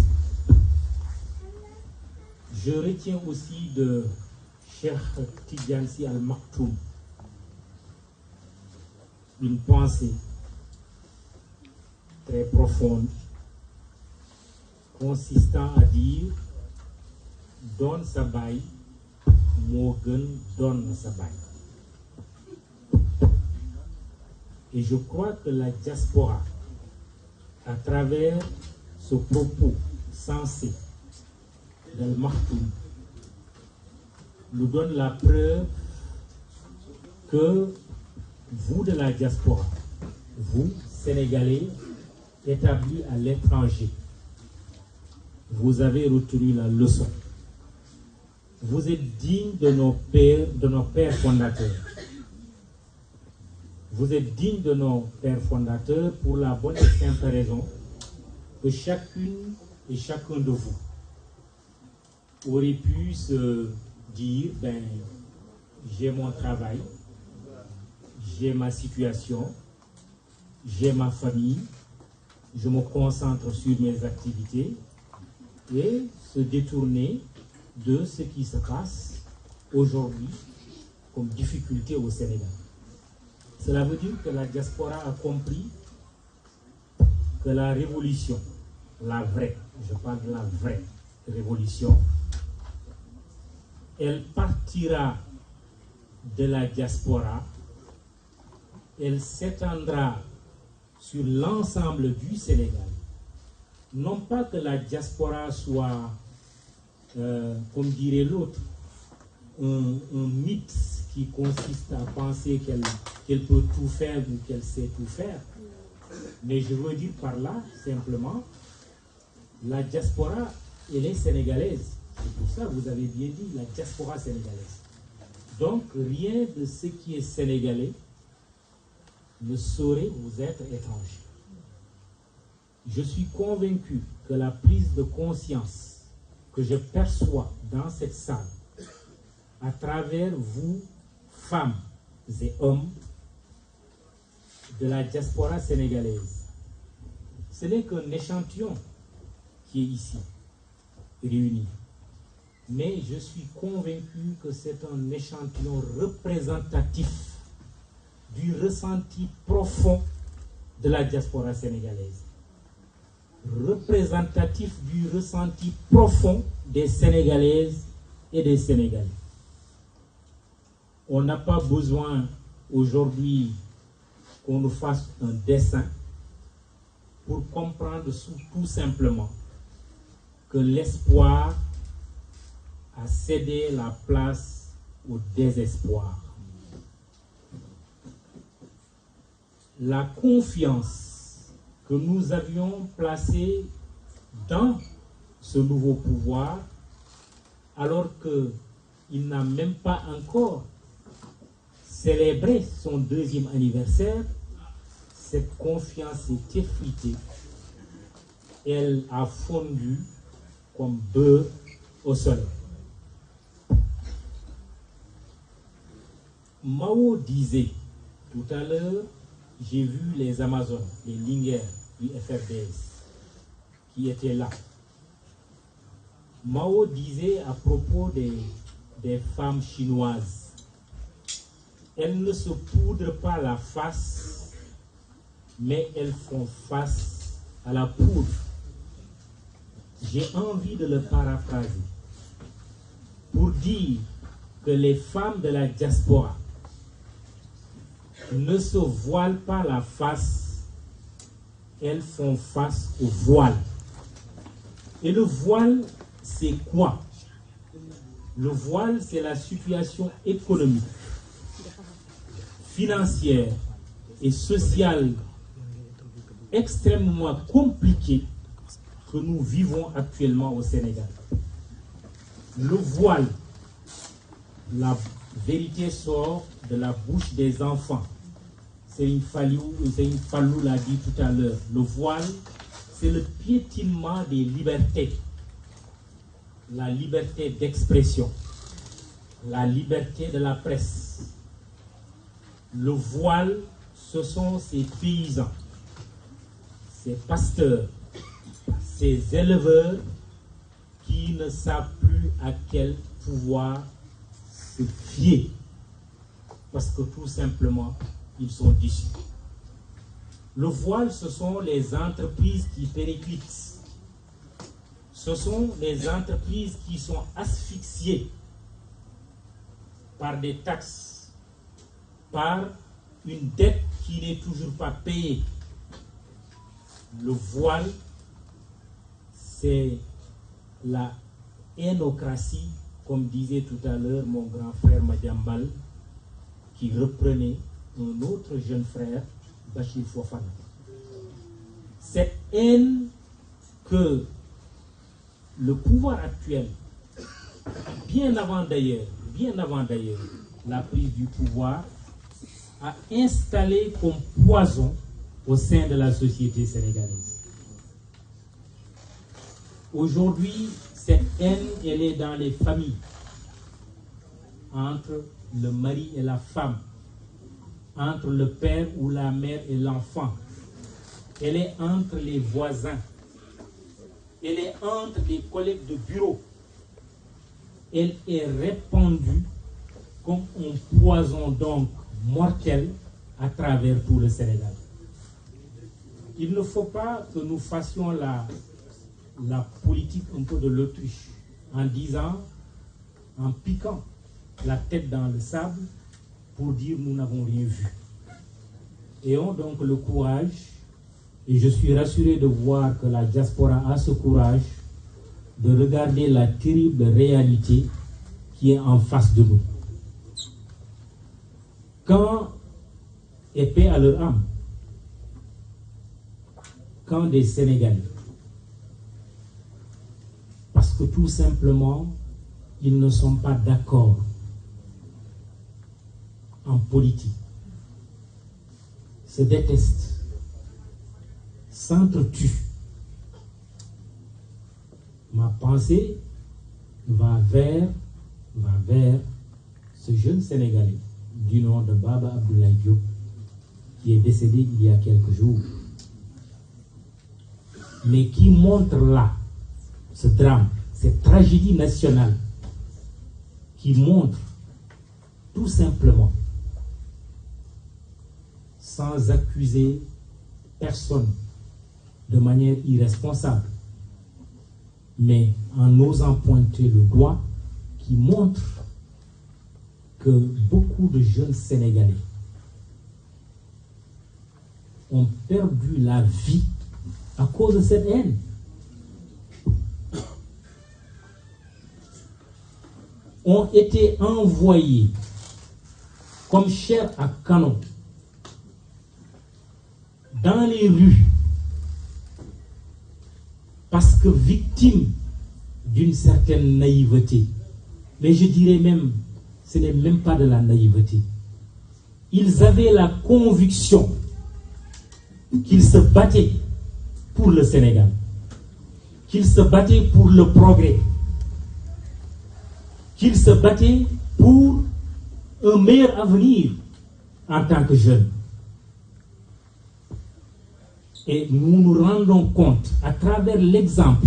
Je retiens aussi de Cheikh Tidiane Sy Al Maktoum une pensée très profonde consistant à dire donne sa baay moo gën donne sa baay. Et je crois que la diaspora, à travers ce propos sensé d'Al Maktoum, nous donne la preuve que vous de la diaspora, vous, Sénégalais, établis à l'étranger, vous avez retenu la leçon. Vous êtes dignes de nos pères fondateurs. Vous êtes dignes de nos pères fondateurs pour la bonne et simple raison que chacune et chacun de vous aurait pu se dire, j'ai mon travail, j'ai ma situation, j'ai ma famille, je me concentre sur mes activités et se détourner de ce qui se passe aujourd'hui comme difficulté au Sénégal. Cela veut dire que la diaspora a compris que la révolution, la vraie, je parle de la vraie révolution, elle partira de la diaspora, elle s'étendra sur l'ensemble du Sénégal. Non pas que la diaspora soit, comme dirait l'autre, un mythe qui consiste à penser qu'elle peut tout faire ou qu'elle sait tout faire. Mais je veux dire par là, simplement, la diaspora, elle est sénégalaise. C'est pour ça que vous avez bien dit la diaspora sénégalaise. Donc, rien de ce qui est sénégalais ne saurait vous être étranger. Je suis convaincu que la prise de conscience que je perçois dans cette salle, à travers vous, femmes et hommes de la diaspora sénégalaise, ce n'est qu'un échantillon qui est ici, réuni. Mais je suis convaincu que c'est un échantillon représentatif du ressenti profond de la diaspora sénégalaise. Représentatif du ressenti profond des Sénégalaises et des Sénégalais. On n'a pas besoin aujourd'hui qu'on nous fasse un dessin pour comprendre tout simplement que l'espoir a cédé la place au désespoir. La confiance que nous avions placé dans ce nouveau pouvoir, alors qu'il n'a même pas encore célébré son 2e anniversaire, cette confiance est effritée. Elle a fondu comme beurre au soleil. Mao disait tout à l'heure, j'ai vu les Amazones, les Lingers du FRDS qui étaient là. Mao disait à propos des femmes chinoises, elles ne se poudrent pas la face, mais elles font face à la poudre. J'ai envie de le paraphraser pour dire que les femmes de la diaspora ne se voilent pas la face, elles font face au voile. Et le voile, c'est quoi? Le voile, c'est la situation économique, financière et sociale extrêmement compliquée que nous vivons actuellement au Sénégal. Le voile, la vérité sort de la bouche des enfants. Serigne Fallou l'a dit tout à l'heure. Le voile, c'est le piétinement des libertés. La liberté d'expression, la liberté de la presse. Le voile, ce sont ces paysans, ces pasteurs, ces éleveurs qui ne savent plus à quel pouvoir se fier, parce que tout simplement, ils sont déçus. Le voile, ce sont les entreprises qui périclitent. Ce sont les entreprises qui sont asphyxiées par des taxes, par une dette qui n'est toujours pas payée. Le voile, c'est la hainocratie, comme disait tout à l'heure mon grand frère Madiambal, qui reprenait un autre jeune frère, Bachir Fofana. Cette haine que le pouvoir actuel, bien avant d'ailleurs, la prise du pouvoir, a installé comme poison au sein de la société sénégalaise. Aujourd'hui, cette haine, elle est dans les familles, entre le mari et la femme, entre le père ou la mère et l'enfant. Elle est entre les voisins. Elle est entre les collègues de bureau. Elle est répandue comme un poison donc mortel à travers tout le Sénégal. Il ne faut pas que nous fassions la politique un peu de l'autruche en disant, en piquant la tête dans le sable pour dire nous n'avons rien vu. Ayons donc le courage, et je suis rassuré de voir que la diaspora a ce courage de regarder la terrible réalité qui est en face de nous. Quand, et paix à leur âme, quand des Sénégalais, parce que tout simplement, ils ne sont pas d'accord en politique, se détestent, s'entretuent. Ma pensée va vers ce jeune Sénégalais du nom de Baba Abdoulaye Diop qui est décédé il y a quelques jours, mais qui montre là ce drame, cette tragédie nationale, qui montre tout simplement, sans accuser personne de manière irresponsable, mais en osant pointer le doigt, qui montre que beaucoup de jeunes Sénégalais ont perdu la vie à cause de cette haine. Ont été envoyés comme chair à canon dans les rues parce que victimes d'une certaine naïveté. Mais je dirais même, ce n'est même pas de la naïveté. Ils avaient la conviction qu'ils se battaient pour le Sénégal, qu'ils se battaient pour le progrès, qu'ils se battaient pour un meilleur avenir en tant que jeunes. Et nous nous rendons compte, à travers l'exemple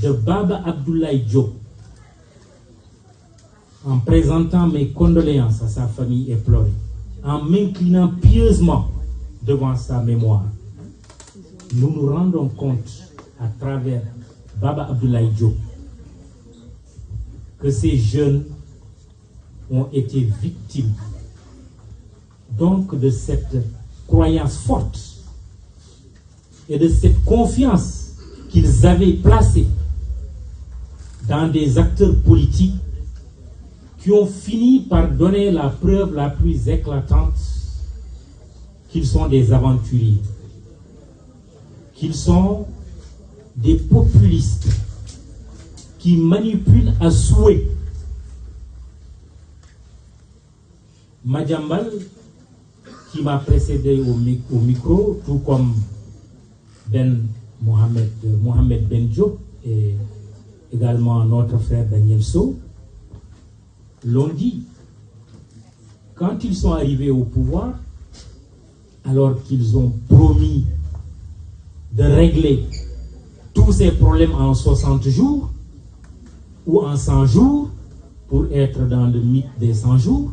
de Baba Abdoulaye Diop, en présentant mes condoléances à sa famille éplorée, en m'inclinant pieusement devant sa mémoire, nous nous rendons compte, à travers Baba Abdoulaye Diop, que ces jeunes ont été victimes donc de cette croyance forte et de cette confiance qu'ils avaient placée dans des acteurs politiques qui ont fini par donner la preuve la plus éclatante qu'ils sont des aventuriers, qu'ils sont des populistes qui manipulent à souhait. Madiambal, qui m'a précédé au micro, tout comme Mohamed Ben Diop et également notre frère Daniel Sow, l'ont dit. Quand ils sont arrivés au pouvoir, alors qu'ils ont promis de régler tous ces problèmes en 60 jours ou en 100 jours, pour être dans le mythe des 100 jours,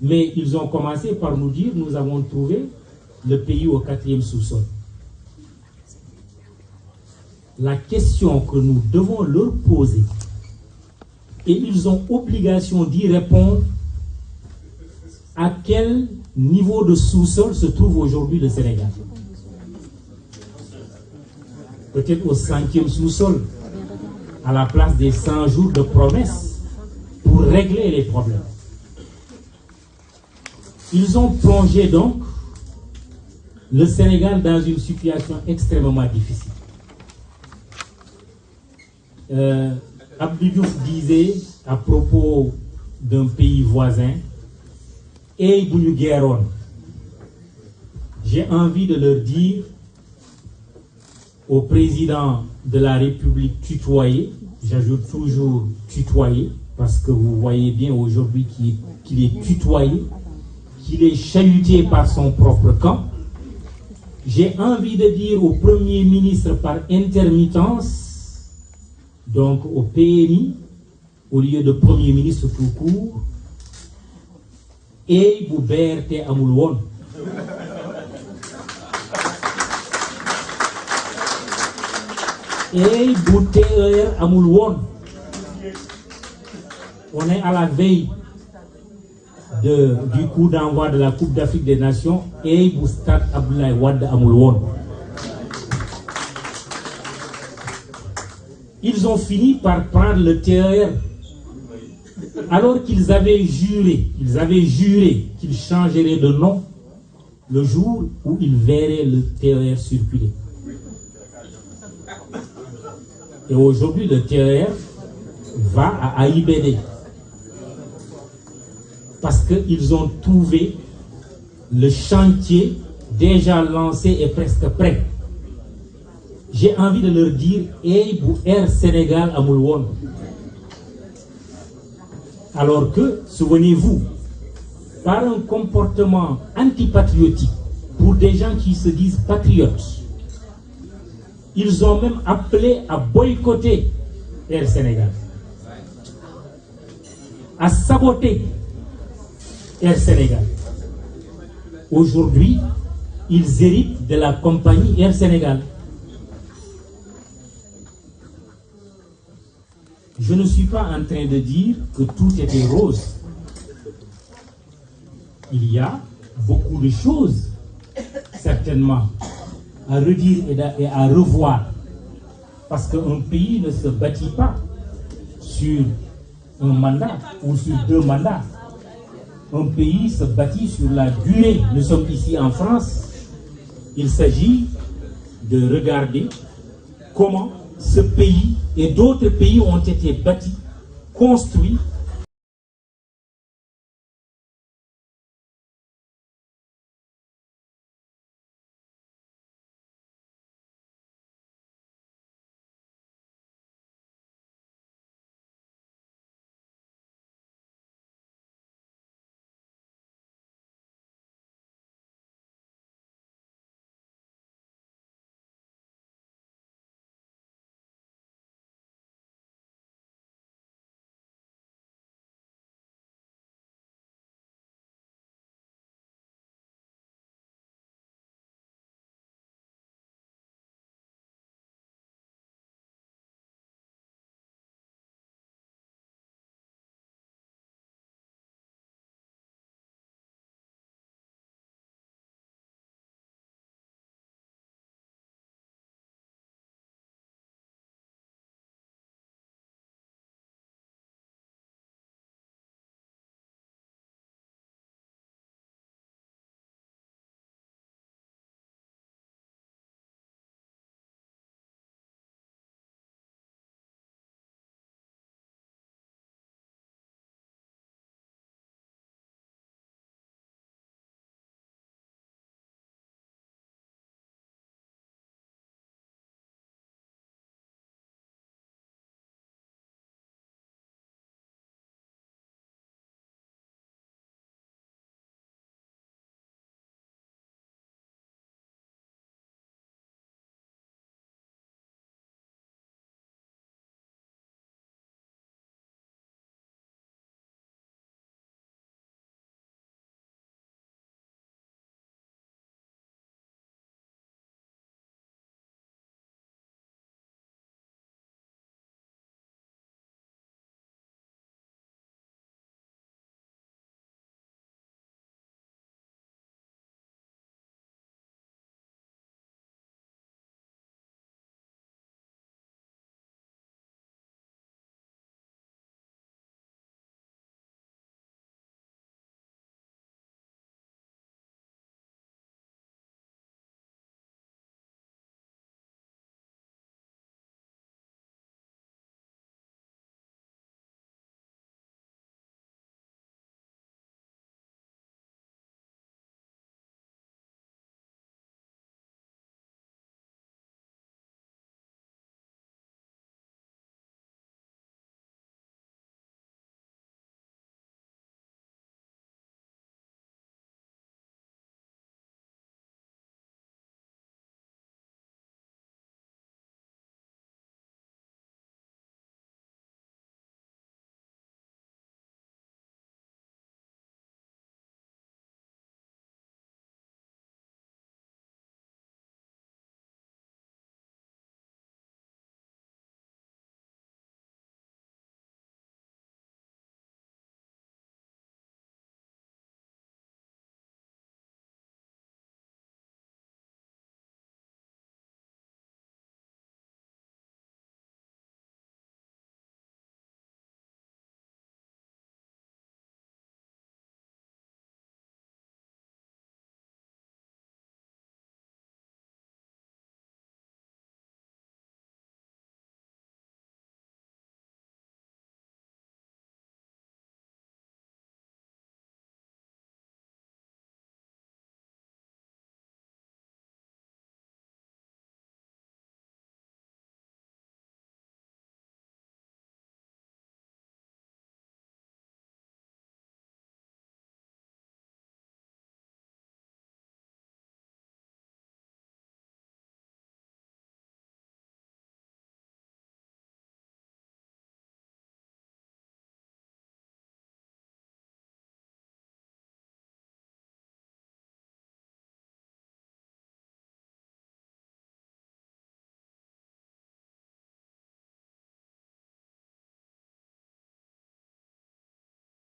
mais ils ont commencé par nous dire: nous avons trouvé le pays au 4e sous-sol. La question que nous devons leur poser, et ils ont obligation d'y répondre, à quel niveau de sous-sol se trouve aujourd'hui le Sénégal? Peut-être au 5e sous-sol, à la place des 100 jours de promesses pour régler les problèmes. Ils ont plongé donc le Sénégal dans une situation extrêmement difficile. Abdou Diouf disait à propos d'un pays voisin: Ey buñu guerroon. J'ai envie de leur dire au président de la République tutoyé, j'ajoute toujours tutoyé, parce que vous voyez bien aujourd'hui qu'il est tutoyé, qu'il est chahuté par son propre camp. J'ai envie de dire au Premier ministre par intermittence, donc au PMI, au lieu de Premier ministre tout court: Ey bu BRT amul woon. Ey bu TER amul woon. On est à la veille du coup d'envoi de la Coupe d'Afrique des Nations. Ey bu Stade Abdoulaye Wade amul woon. Ils ont fini par prendre le TER, alors qu'ils avaient juré qu'ils changeraient de nom le jour où ils verraient le TER circuler. Et aujourd'hui, le TER va à AIBD, parce qu'ils ont trouvé le chantier déjà lancé et presque prêt. J'ai envie de leur dire: Ey bu Air Sénégal amul woon. Alors que, souvenez-vous, par un comportement antipatriotique pour des gens qui se disent patriotes, ils ont même appelé à boycotter Air Sénégal, à saboter Air Sénégal. Aujourd'hui, ils héritent de la compagnie Air Sénégal. Je ne suis pas en train de dire que tout était rose. Il y a beaucoup de choses, certainement, à redire et à revoir. Parce qu'un pays ne se bâtit pas sur un mandat ou sur 2 mandats. Un pays se bâtit sur la durée. Nous sommes ici en France. Il s'agit de regarder comment ce pays et d'autres pays ont été bâtis, construits